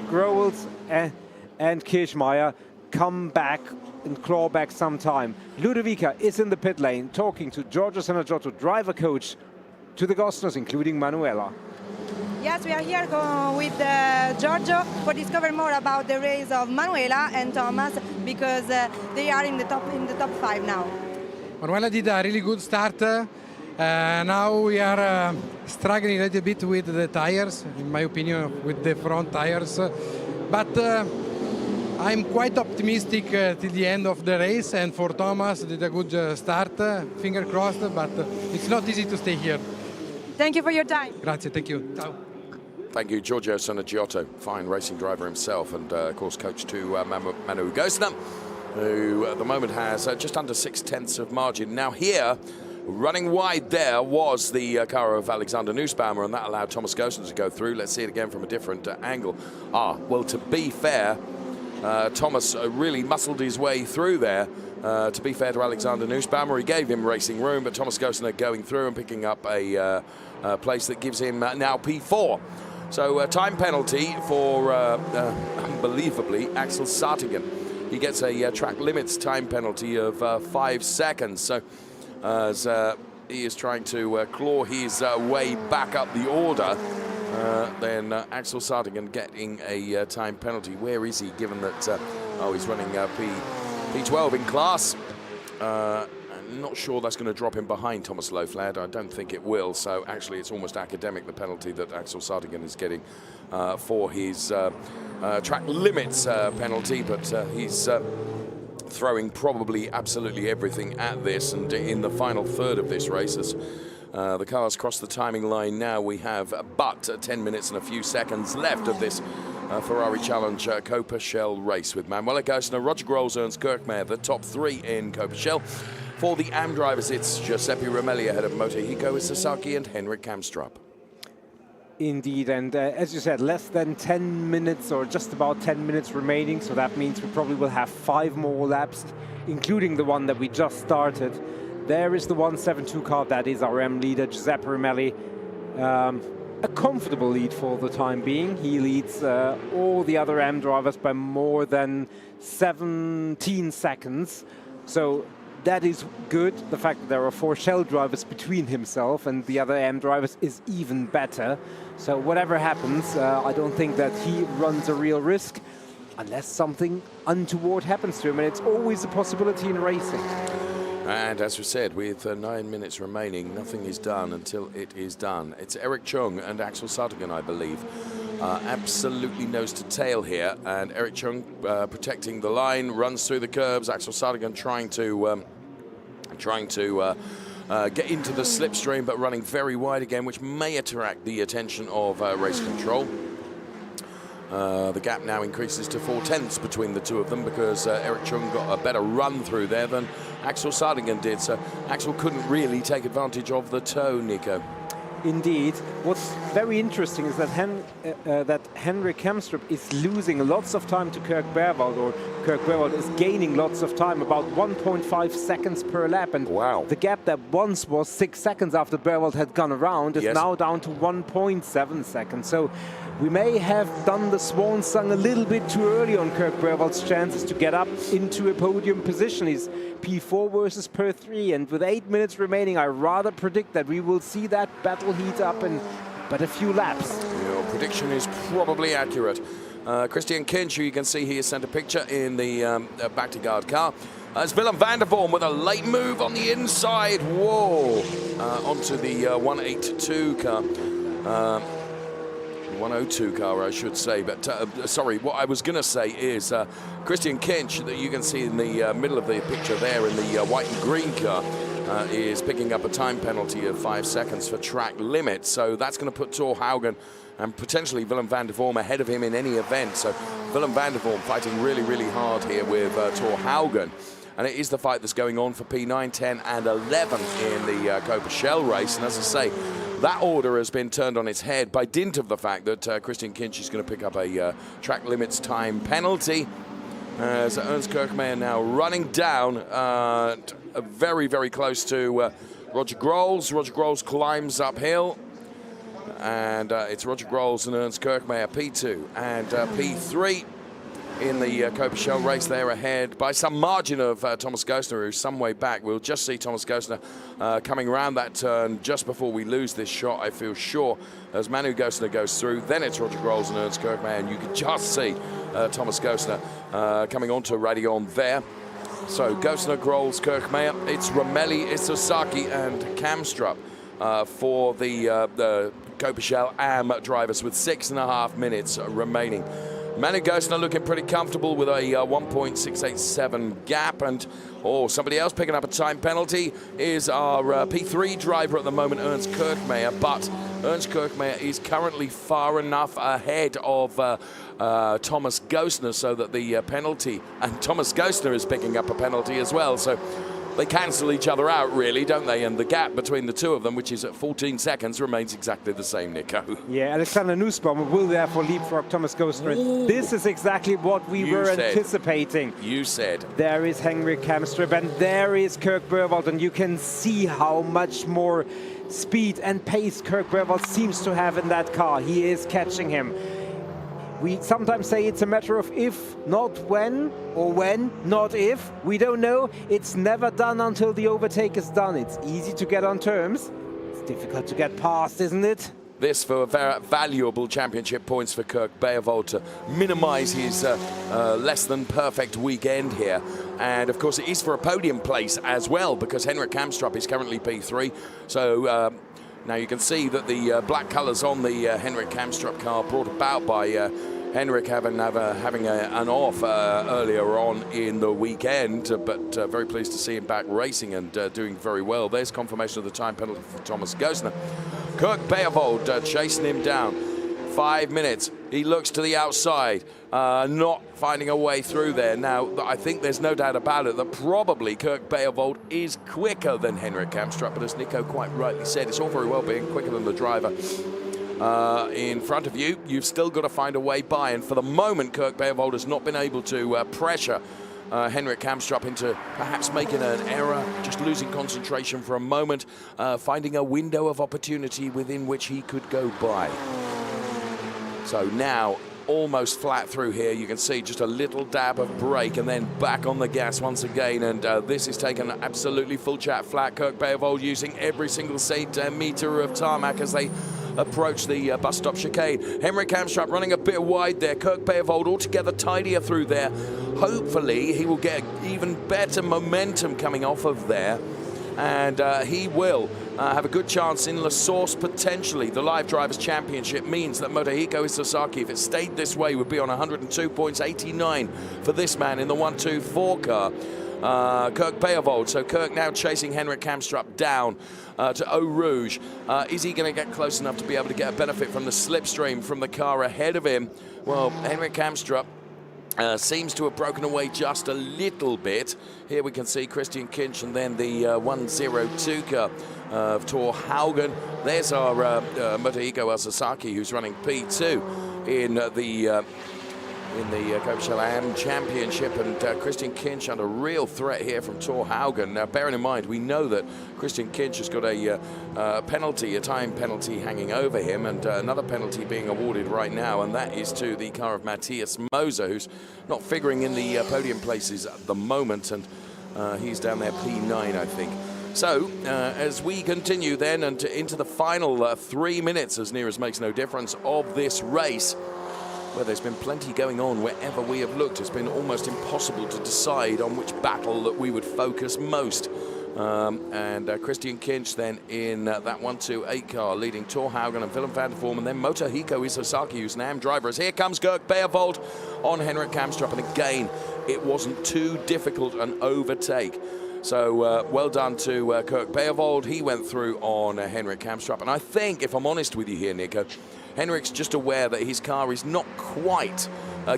Groves and Kirchmeier come back and claw back some time. Ludovica is in the pit lane talking to Giorgio Sanaggiotto, driver coach to the Gostonos, including Manuela. Yes, we are here with Giorgio for discover more about the race of Manuela and Thomas, because they are in the top 5 now. Manuela did a really good start. Now we are struggling a little bit with the tires, in my opinion, with the front tires. But I'm quite optimistic till the end of the race, and for Thomas did a good start. Finger crossed, but it's not easy to stay here. Thank you for your time. Grazie, thank you. Ciao. Thank you, Giorgio Sanaggiotto, fine racing driver himself, and of course coach to Manu Agostino, who at the moment has just under 6/10 of margin. Now here, running wide there was the car of Alexander Nussbaumer, and that allowed Thomas Goosen to go through. Let's see it again from a different angle. Well, to be fair, Thomas really muscled his way through there. To be fair to Alexander Nussbaumer, he gave him racing room, but Thomas Goosen going through and picking up a place that gives him now P4. So time penalty for, unbelievably, Axel Sartingen. he gets a track limits time penalty of 5 seconds. So as he is trying to claw his way back up the order, then Axel Sardigan getting a time penalty. Where is he, given that he's running P12 in class? I'm not sure that's going to drop him behind Thomas Loflad. I don't think it will. So actually, it's almost academic, the penalty that Axel Sardigan is getting for his track limits penalty. But he's throwing probably absolutely everything at this. And in the final third of this race, as the cars cross the timing line now, we have but 10 minutes and a few seconds left of this Ferrari Challenge Copa-Shell race, with Manuela Goessner, Roger Grols, Ernst Kirchmayr, the top three in Copa-Shell. For the AM drivers, it's Giuseppe Romelli ahead of Motohiko Sasaki and Henrik Kamstrup. Indeed, and as you said, less than 10 minutes or just about 10 minutes remaining, so that means we probably will have 5 more laps, including the one that we just started. There is the 172 car, that is our M leader, Giuseppe Romelli. A comfortable lead for the time being. He leads all the other M drivers by more than 17 seconds. So that is good. The fact that there are 4 Shell drivers between himself and the other M drivers is even better. So whatever happens, I don't think that he runs a real risk unless something untoward happens to him. And it's always a possibility in racing. And as we said, with 9 minutes remaining, nothing is done until it is done. It's Eric Chung and Axel Sardigan, I believe, absolutely nose to tail here. And Eric Chung protecting the line, runs through the curbs. Axel Sardigan trying to get into the slipstream, but running very wide again, which may attract the attention of race control. The gap now increases to 4/10 between the two of them, because Eric Chung got a better run through there than Axel Sardigan did. So Axel couldn't really take advantage of the toe, Nico. Indeed. What's very interesting is that Henrik Kamstrup is losing lots of time to Kirk Berwald, or Kirk Berwald is gaining lots of time, about 1.5 seconds per lap. And wow, the gap that once was 6 seconds after Berwald had gone around is now down to 1.7 seconds. So we may have done the swan song a little bit too early on Kirk Berwald's chances to get up into a podium position. He's P4 versus P3, and with 8 minutes remaining, I rather predict that we will see that battle heat up in but a few laps. Your prediction is probably accurate. Christian Kinch, who you can see here, sent a picture in the back-to-guard car. It's Willem van der Vorm with a late move on the inside wall onto the 182 car. 102 car, I should say, but sorry, what I was going to say is Christian Kinch, that you can see in the middle of the picture there in the white and green car, is picking up a time penalty of 5 seconds for track limit. So that's going to put Thor Haugen and potentially Willem van der Vorm ahead of him in any event. So Willem van der Vorm fighting really, really hard here with Thor Haugen. And it is the fight that's going on for P9, 10 and 11 in the Copa-Shell race. And as I say, that order has been turned on its head by dint of the fact that Christian Kinch is going to pick up a track limits time penalty. So Ernst Kirchmayr now running down very, very close to Roger Grols. Roger Grols climbs uphill. And it's Roger Grols and Ernst Kirchmayr, P2 and P3 in the Copa-Shell race. They're ahead by some margin of Thomas Goessner, who's some way back. We'll just see Thomas Goessner coming around that turn just before we lose this shot, I feel sure, as Manu Goessner goes through. Then it's Roger Grols and Ernst Kirchmayr, and you can just see Thomas Goessner coming onto Radion there. So Goessner, Grols, Kirchmayr, it's Romelli, it's Sasaki and Kamstrup for the Copa-Shell AM drivers with 6.5 minutes remaining. Manu Goessner looking pretty comfortable with a 1.687 gap, and somebody else picking up a time penalty is our P3 driver at the moment, Ernst Kirchmayr, but Ernst Kirchmayr is currently far enough ahead of Thomas Goessner so that the penalty, and Thomas Goessner is picking up a penalty as well, so they cancel each other out, really, don't they? And the gap between the two of them, which is at 14 seconds, remains exactly the same, Nico. Yeah, Alexander Nussbaum will therefore leapfrog Thomas Goessner. This is exactly what we were anticipating. You said. There is Henrik Kamstrup and there is Kirk Berwald, and you can see how much more speed and pace Kirk Berwald seems to have in that car. He is catching him. We sometimes say it's a matter of if, not when, or when, not if. We don't know. It's never done until the overtake is done. It's easy to get on terms. It's difficult to get past, isn't it? This for very valuable championship points for Kirk Beervold to minimise his less than perfect weekend here. And of course it is for a podium place as well, because Henrik Kamstrup is currently P3. So now you can see that the black colours on the Henrik Kamstrup car brought about by Henrik having an off earlier on in the weekend, but very pleased to see him back racing and doing very well. There's confirmation of the time penalty for Thomas Gostner. Kirk Beervold chasing him down. 5 minutes. He looks to the outside, not finding a way through there. Now, I think there's no doubt about it that probably Kirk Beervold is quicker than Henrik Kamstrup, but as Nico quite rightly said, it's all very well being quicker than the driver in front of you. You've still got to find a way by, and for the moment, Kirk Beervold has not been able to pressure Henrik Kamstrup into perhaps making an error, just losing concentration for a moment, finding a window of opportunity within which he could go by. So now, almost flat through here, you can see just a little dab of brake and then back on the gas once again, and this is taken absolutely full chat flat. Kirk Beervold using every single metre of tarmac as they approach the bus stop chicane. Henrik Kamstrup running a bit wide there. Kirk Beervold altogether tidier through there. Hopefully he will get even better momentum coming off of there, and he will have a good chance in La Source potentially. The Live Drivers' Championship means that Motohiko Isozaki, if it stayed this way, would be on 102 points, 89 for this man in the 1-2-4 car. Kirk Beervold. So Kirk now chasing Henrik Kamstrup down to Eau Rouge. Is he going to get close enough to be able to get a benefit from the slipstream from the car ahead of him? Well, Henrik Kamstrup seems to have broken away just a little bit. Here we can see Christian Kinch and then the 102 car of Thor Haugen. There's our Motohiko Isozaki, who's running P2 in the Coachella Am Championship, and Christian Kinch under real threat here from Thor Haugen. Now, bearing in mind, we know that Christian Kinch has got a penalty, a time penalty hanging over him, and another penalty being awarded right now, and that is to the car of Matthias Moser, who's not figuring in the podium places at the moment, and he's down there P9, I think. So, as we continue then and into the final 3 minutes, as near as makes no difference, of this race, where there's been plenty going on wherever we have looked. It's been almost impossible to decide on which battle that we would focus most. Christian Kinch then in that 1-2-8 car, leading Thor Haugen and Willem van der Vorm, and then Motohiko Isozaki, who's an AM driver. As here comes Kirk Beervold on Henrik Kamstrup, and again, it wasn't too difficult an overtake. So well done to Kirk Beervold. He went through on Henrik Kamstrup, and I think, if I'm honest with you here, Nico, Henrik's just aware that his car is not quite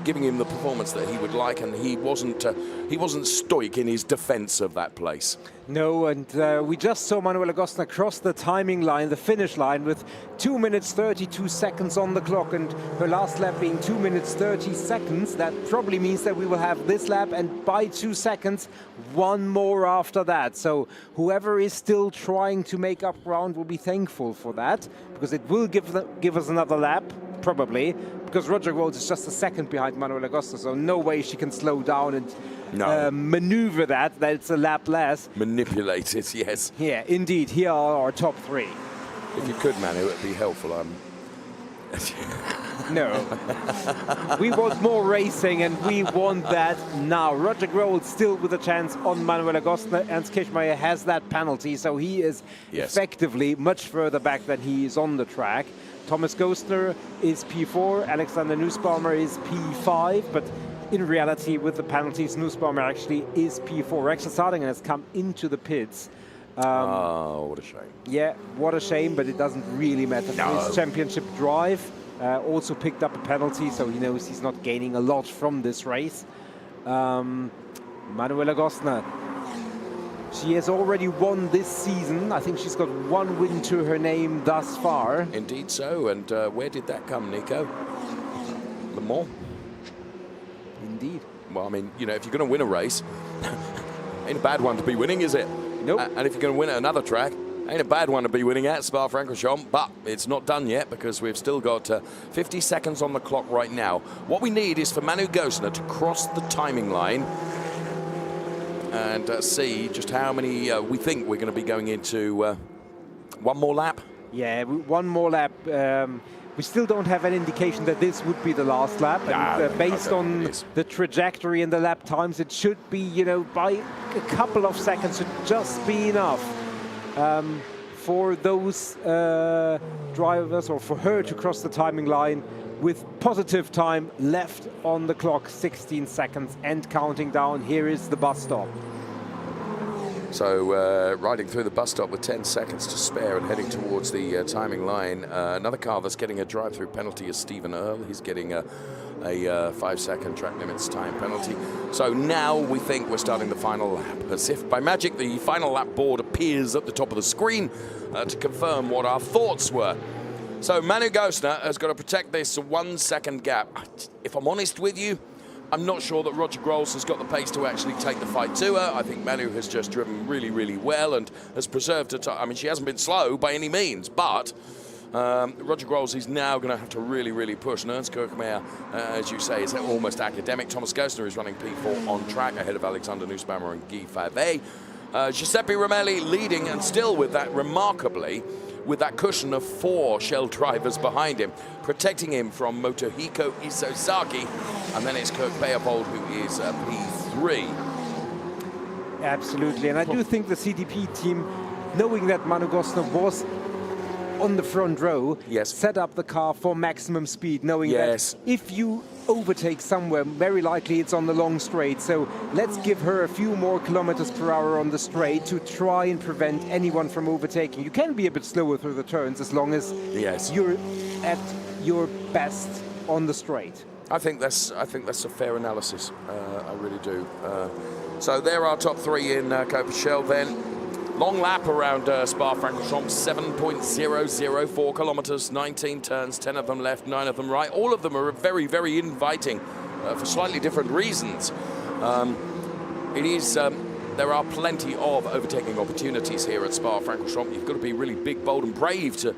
giving him the performance that he would like, and he wasn't stoic in his defence of that place. No, and we just saw Manuela Gostner cross the timing line, the finish line, with 2 minutes 32 seconds on the clock, and her last lap being 2 minutes 30 seconds. That probably means that we will have this lap, and by 2 seconds, one more after that. So whoever is still trying to make up ground will be thankful for that, because it will give us another lap, probably, because Roderick Rhodes is just a second behind Manuela Gostner, so no way she can slow down and maneuver that. That's a lap less. Manipulate it, yes. Yeah, indeed. Here are our top three. If you could, Manu, it would be helpful. No. We want more racing, and we want that now. Roderick Rhodes still with a chance on Manuela Gostner. Ernst Kirchmeier has that penalty, so he is effectively much further back than he is on the track. Thomas Gostner is P4, Alexander Nussbaumer is P5, but in reality, with the penalties, Nussbaumer actually is P4. Rexel Sardingen has come into the pits. What a shame. Yeah, what a shame, but it doesn't really matter for his championship drive. Also picked up a penalty, so he knows he's not gaining a lot from this race. Manuela Gostner. She has already won this season. I think she's got one win to her name thus far. Indeed so. And where did that come, Nico? Le Mans? Indeed. Well, I mean, you know, if you're going to win a race, ain't a bad one to be winning, is it? Nope. And if you're going to win at another track, Ain't a bad one to be winning at Spa-Francorchamps, but it's not done yet because we've still got 50 seconds on the clock right now. What we need is for Manu Gosner to cross the timing line and see just how many we think we're going to be going into. One more lap? Yeah, one more lap. We still don't have an indication that this would be the last lap. And, based on the trajectory and the lap times, it should be, you know, by a couple of seconds should just be enough for those drivers, or for her to cross the timing line with positive time left on the clock, 16 seconds and counting down. Here is the bus stop. So riding through the bus stop with 10 seconds to spare and heading towards the timing line. Another car that's getting a drive-through penalty is Stephen Earle. He's getting a 5-second track limits time penalty. So now we think we're starting the final lap. As if by magic, the final lap board appears at the top of the screen to confirm what our thoughts were. So Manu Gosner has got to protect this 1 second gap. If I'm honest with you, I'm not sure that Roger Grols has got the pace to actually take the fight to her. I think Manu has just driven really, really well and has preserved her time. I mean, she hasn't been slow by any means, but Roger Grols is now going to have to really, really push. And Ernst Kirchmeier, as you say, is almost academic. Thomas Gosner is running P4 on track ahead of Alexander Nussbaumer and Guy Favet. Giuseppe Romelli leading, and still with that remarkably, with that cushion of 4 Shell drivers behind him, protecting him from Motohiko Isozaki, and then it's Kirk Beerbold who is P3. Absolutely, and I do think the CDP team, knowing that Manu Gosner was on the front row, set up the car for maximum speed, knowing that if you overtake somewhere, very likely it's on the long straight. So let's give her a few more kilometers per hour on the straight to try and prevent anyone from overtaking. You can be a bit slower through the turns as long as you're at your best on the straight. I think that's a fair analysis. I really do. So there are top 3 in Copa-Shell then. Long lap around Spa-Francorchamps, 7.004 kilometers, 19 turns, 10 of them left, 9 of them right. All of them are very, very inviting for slightly different reasons. There are plenty of overtaking opportunities here at Spa-Francorchamps. You've got to be really big, bold and brave to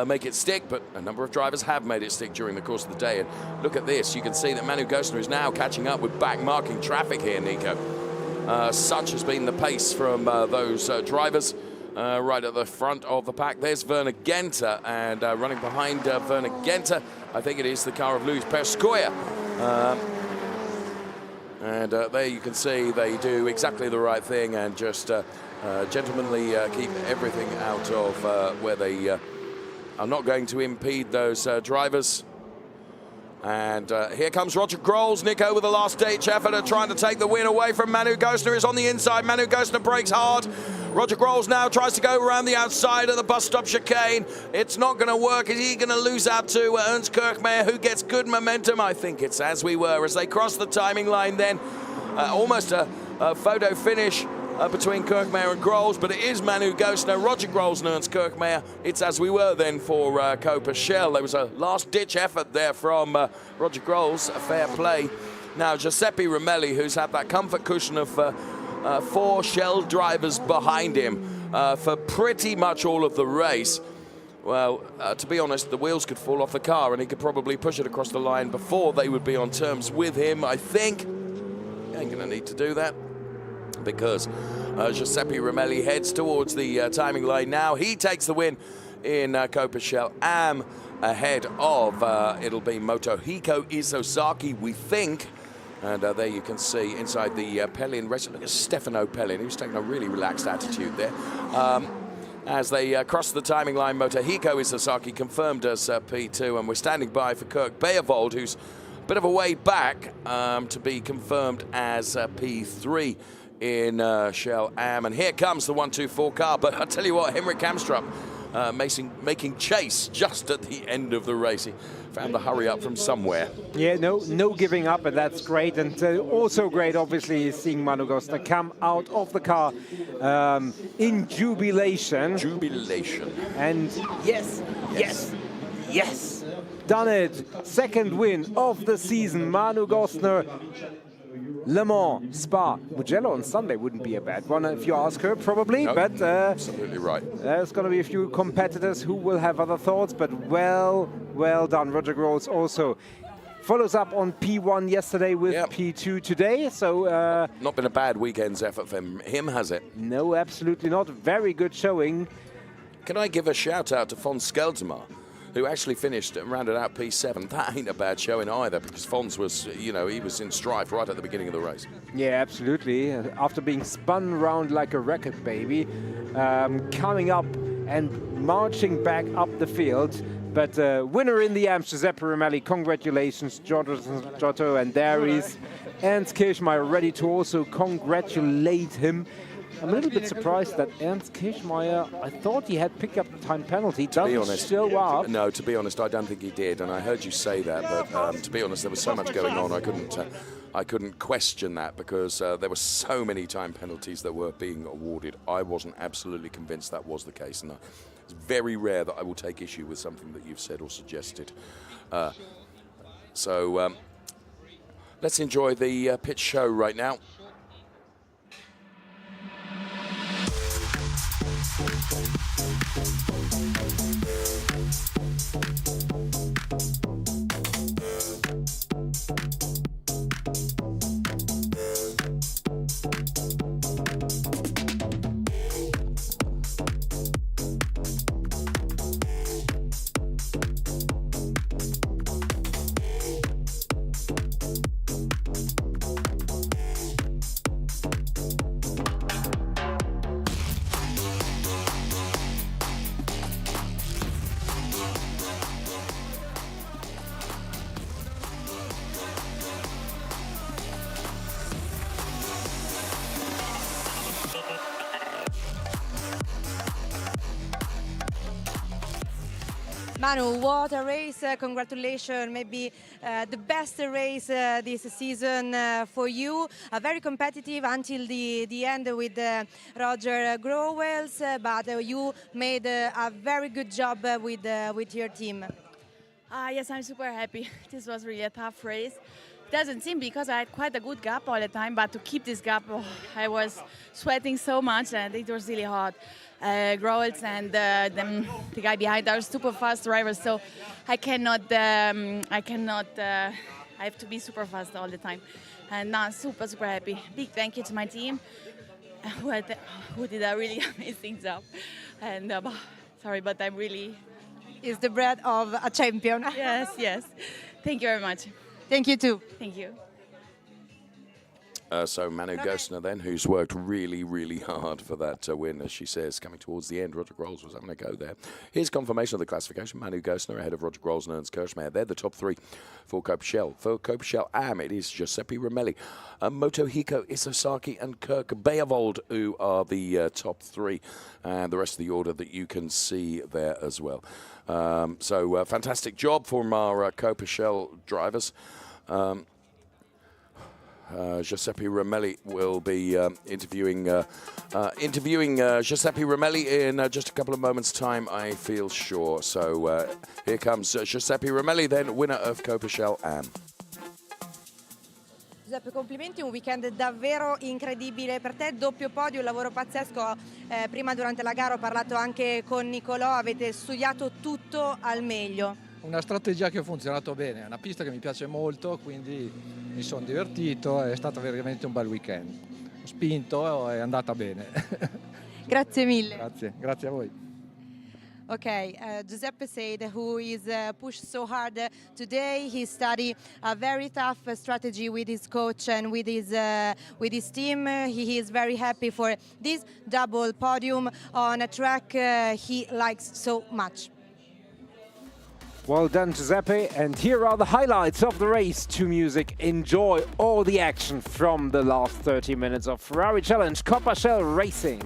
make it stick, but a number of drivers have made it stick during the course of the day. And look at this, you can see that Manu Gosner is now catching up with back-marking traffic here, Nico. Such has been the pace from those drivers right at the front of the pack. There's Werner Genter, and running behind Werner Genter, I think it is the car of Luis Perscoia. And there you can see they do exactly the right thing and just gentlemanly keep everything out of where they are not going to impede those drivers. And here comes Roger Grols, Nico, with the last-ditch effort at trying to take the win away from Manu Gosner. Is on the inside. Manu Gosner brakes hard. Roger Grols now tries to go around the outside of the bus stop chicane. It's not going to work. Is he going to lose out to Ernst Kirchmeier, who gets good momentum? I think it's as we were as they cross the timing line then. Almost a photo finish between Kirchmeier and Grols, but it is Manu Gosner, Roger Grols and Ernst Kirchmeier. It's as we were then for Copa-Shell. There was a last-ditch effort there from Roger Grols, a fair play. Now Giuseppe Romelli, who's had that comfort cushion of 4 Shell drivers behind him for pretty much all of the race. Well, to be honest, the wheels could fall off the car and he could probably push it across the line before they would be on terms with him, I think. Ain't going to need to do that, because Giuseppe Romelli heads towards the timing line now. He takes the win in Copa-Shell Am ahead of, it'll be Motohiko Isozaki, we think. And there you can see inside the Pellin restaurant, look at Stefano Pellin, who's taking a really relaxed attitude there. As they cross the timing line, Motohiko Isozaki confirmed as P2, and we're standing by for Kirk Beerbold, who's a bit of a way back to be confirmed as P3 in Shell Am. And here comes the 1-2-4 car, but I tell you what, Henrik Kamstrup making chase just at the end of the race. He found the hurry up from somewhere. Yeah, no giving up, and that's great. And also great, obviously, is seeing Manu Gosner come out of the car in jubilation. Jubilation. And yes, done it. Second win of the season. Manu Gosner Le Mans, Spa, Mugello on Sunday wouldn't be a bad one if you ask her, probably. Nope, But absolutely right. there's going to be a few competitors who will have other thoughts. But well done. Roger Groves also follows up on P1 yesterday with P2 today. So not been a bad weekend's effort for him, has it? No, absolutely not. Very good showing. Can I give a shout out to Fons Skeltema, who actually finished and rounded out P7. That ain't a bad showing either, because Fons was, he was in strife right at the beginning of the race. Yeah, absolutely. After being spun around like a record baby, coming up and marching back up the field. But winner in the Amps, Giuseppe Romelli. Congratulations, Giotto and Darius. Ernst Kirchmeier ready to also congratulate him. I'm a little bit surprised that Ernst Kirchmeier, I thought he had picked up the time penalty. To be honest, show up. No, to be honest, I don't think he did, and I heard you say that. But to be honest, there was so much going on, I couldn't question that, because there were so many time penalties that were being awarded. I wasn't absolutely convinced that was the case, and it's very rare that I will take issue with something that you've said or suggested. So let's enjoy the pit show right now. Manu, what a race. Congratulations. Maybe the best race this season for you. Very competitive until the end with Roger Growells, but you made a very good job with your team. Yes, I'm super happy. This was really a tough race. It doesn't seem, because I had quite a good gap all the time, but to keep this gap, I was sweating so much and it was really hard. Growells and the guy behind are super fast drivers, so I have to be super fast all the time. And now I'm super happy. Big thank you to my team who did a really amazing job. And sorry, but I'm really... It's the bread of a champion. Yes. Thank you very much. Thank you too. Thank you. So Manu Gössner then, who's worked really, really hard for that win, as she says, coming towards the end. Roger Grolls was having a go there. Here's confirmation of the classification. Manu Gössner ahead of Roger Grolls and Ernst Kirchmeier. They're the top three for Copeschel. For Copeschel AM, it is Giuseppe Romelli, Motohiko Isosaki and Kirk Beavold, who are the top three. And the rest of the order that you can see there as well. So fantastic job from our Copeschel drivers. Giuseppe Romelli will be interviewing Giuseppe Romelli in just a couple of moments' time, I feel sure. So here comes Giuseppe Romelli, then winner of Copeschel AM. Giuseppe, complimenti, un weekend davvero incredibile per te, doppio podio, un lavoro pazzesco. Prima durante la gara ho parlato anche con Nicolò, avete studiato tutto al meglio. Una strategia che ha funzionato bene, è una pista che mi piace molto, quindi mi sono divertito, è stato veramente un bel weekend. Ho spinto, è andata bene. Grazie mille. Grazie a voi. Okay, Giuseppe said who is pushed so hard today. He studied a very tough strategy with his coach and with his team. He is very happy for this double podium on a track he likes so much. Well done, Giuseppe. And here are the highlights of the race to music. Enjoy all the action from the last 30 minutes of Ferrari Challenge Copeschel Racing.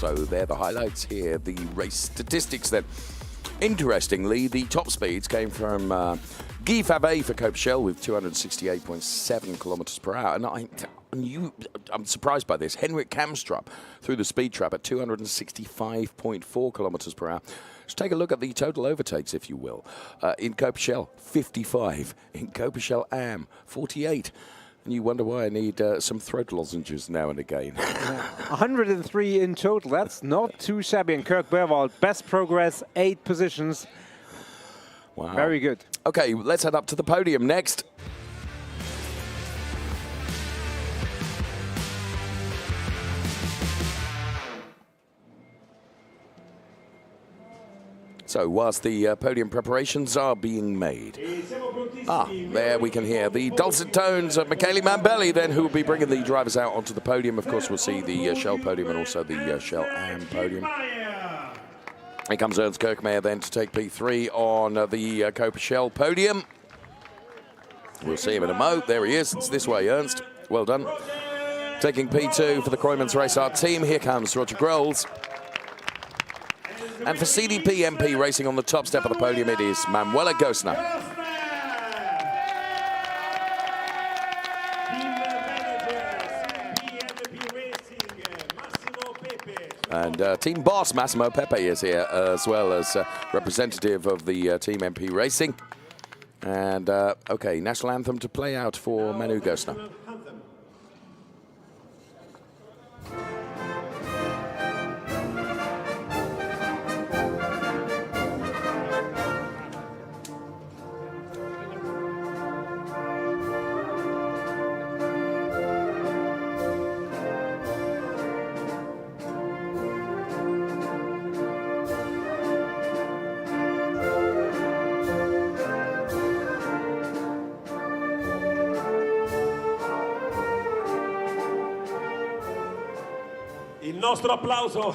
So they're the highlights here, the race statistics then. Interestingly, the top speeds came from Guy Favet for Cope Shell with 268.7 kilometers per hour. And I'm surprised by this. Henrik Kamstrup through the speed trap at 265.4 kilometers per hour. Let's take a look at the total overtakes, if you will. In Cope Shell, 55. In Cope Shell Am, 48. And you wonder why I need some throat lozenges now and again. 103 in total. That's not too shabby. And Kirk Berwald, best progress, 8 positions. Wow. Very good. Okay, let's head up to the podium next. So, whilst the podium preparations are being made, there we can hear the dulcet tones of Michele Mambelli, then, who will be bringing the drivers out onto the podium. Of course, we'll see the Shell podium and also the Shell Am podium. Here comes Ernst Kirkmeyer then to take P3 on the Cope Shell podium. We'll see him in a mo. There he is. It's this way, Ernst. Well done. Taking P2 for the Kroijmans Race Art team. Here comes Roger Grols. And for CDP MP racing on the top step of the podium, it is Manuela Gosner. And team boss Massimo Pepe is here, as well as representative of the Team MP Racing. And, okay, national anthem to play out for Manu Gosner.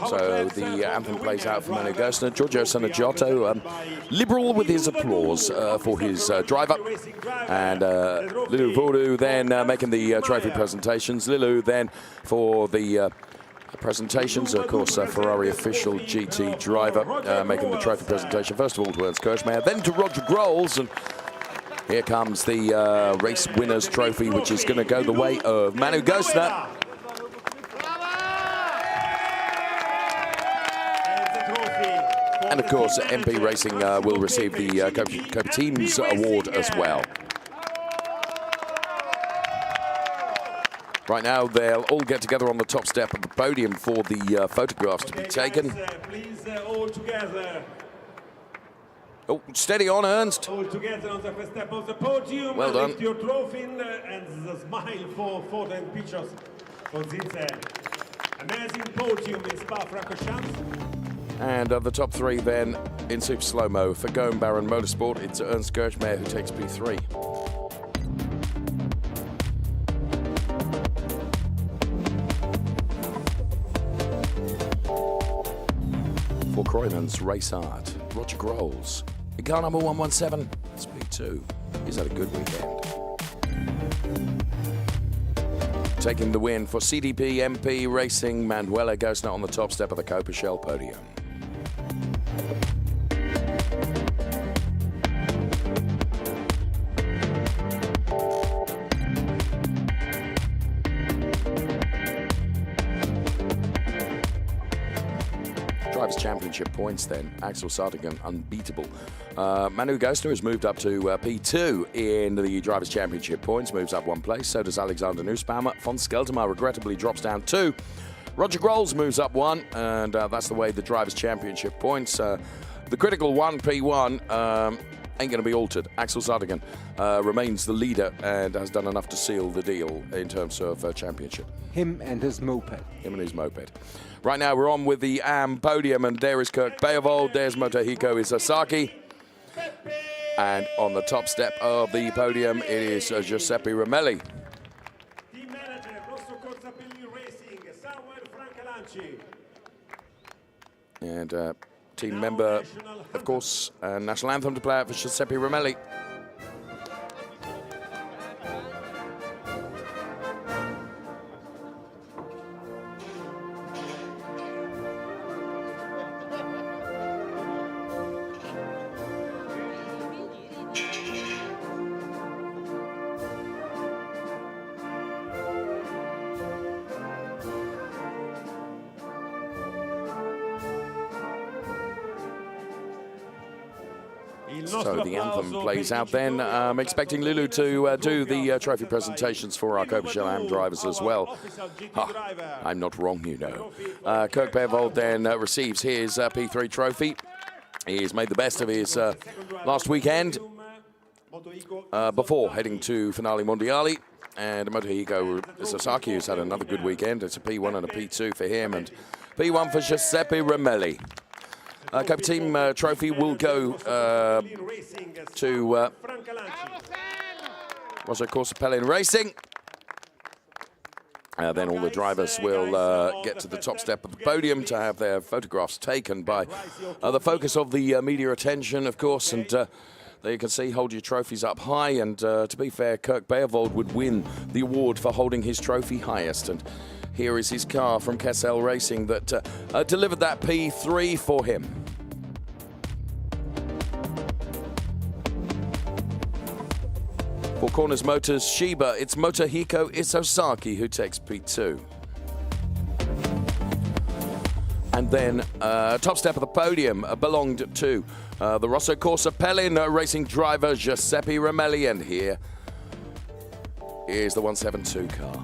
So the anthem plays out for Manu Gosner. Giorgio Sanaggiotto, liberal with his applause for his driver. And Lilu Voodoo then making the trophy presentations. Lilu then for the presentations, of course, Ferrari official GT driver making the trophy presentation. First of all to Ernst Kirchmayr, then to Roger Grols. And here comes the race winners trophy, which is going to go the way of Manu Gosner. And of course, MP Racing will receive the Cope Teams Award as well. Right now, they'll all get together on the top step of the podium for the photographs to be taken. Please, all together. Oh, steady on, Ernst. All together on the first step of the podium. Well done. Lift your trophy and the smile for photo and pictures for this amazing podium in Spa-Francorchamps. And the top three then in super slow-mo for Goen Baron Motorsport. It's Ernst Kirchmayr who takes P3. For Kroijmans Race Art, Roger Grols. In car number 117, it's P2. He's had a good weekend. Taking the win for CDP MP Racing, Manuela Gosner on the top step of the Cope Shell podium. Drivers' Championship points then. Axel Sardigan unbeatable. Manu Gosner has moved up to P2 in the Drivers' Championship points, moves up one place. So does Alexander Nussbaumer. Von Skeltermar regrettably drops down 2. Roger Grols moves up 1, and that's the way the Drivers' Championship points. The critical 1, P1, ain't going to be altered. Axel Sardigan remains the leader and has done enough to seal the deal in terms of championship. Him and his moped. Him and his moped. Right now we're on with the AM podium, and there is Kirk Beovold, there's Motohiko Isasaki. And on the top step of the podium, it is Giuseppe Romelli. Team manager, Rosso Cozzapelli Racing, Samuel Francalanci. And team member, of course, national anthem to play out for Giuseppe Romelli. So the anthem plays out then. I'm expecting Lulu to do the trophy presentations for our Copa Am drivers as well. I'm not wrong, you know. Kirk Beervold then receives his P3 trophy. He's made the best of his last weekend before heading to Finale Mondiali. And Motohiko Sasaki, who's had another good weekend. It's a P1 and a P2 for him, and P1 for Giuseppe Ramelli. Copa Team trophy will go to Rosso Corsa Pelin Racing. Then all the drivers will get to the top step of the podium to have their photographs taken by the focus of the media attention, of course. And there you can see, hold your trophies up high. And to be fair, Kirk Beervold would win the award for holding his trophy highest. And here is his car from Kessel Racing that delivered that P3 for him. For Corners Motors Shiba, it's Motohiko Isosaki who takes P2. And then top step of the podium belonged to the Rosso Corsa Pelin racing driver Giuseppe Ramelli, and here is the 172 car.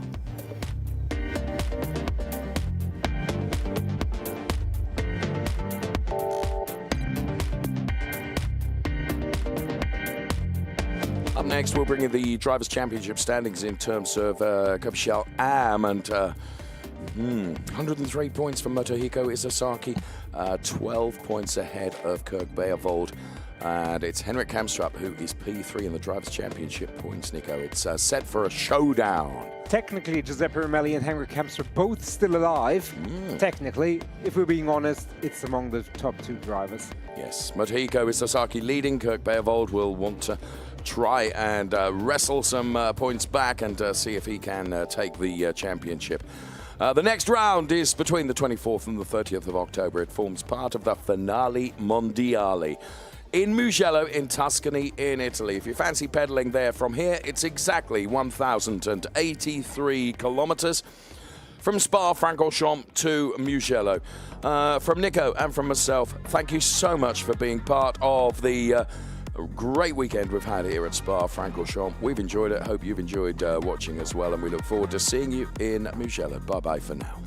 Up next, we'll bring you the Drivers' Championship standings in terms of Copa Am, and 103 points for Motohiko Isosaki, 12 points ahead of Kirk Beervold. And it's Henrik Kamstrup who is P3 in the Drivers' Championship points, Nico. It's set for a showdown. Technically, Giuseppe Ramelli and Henrik Kamstrup both still alive. Technically, if we're being honest, it's among the top two drivers. Yes, Motohiko Isosaki leading. Kirk Beervold will want to try and wrestle some points back and see if he can take the championship. The next round is between the 24th and the 30th of October. It forms part of the Finale Mondiali in Mugello in Tuscany in Italy. If you fancy pedaling there from here, it's exactly 1,083 kilometers from Spa-Francorchamps to Mugello. From Nico and from myself, thank you so much for being part of the great weekend we've had here at Spa-Francorchamps. We've enjoyed it. Hope you've enjoyed watching as well, and we look forward to seeing you in Mugello. Bye-bye for now.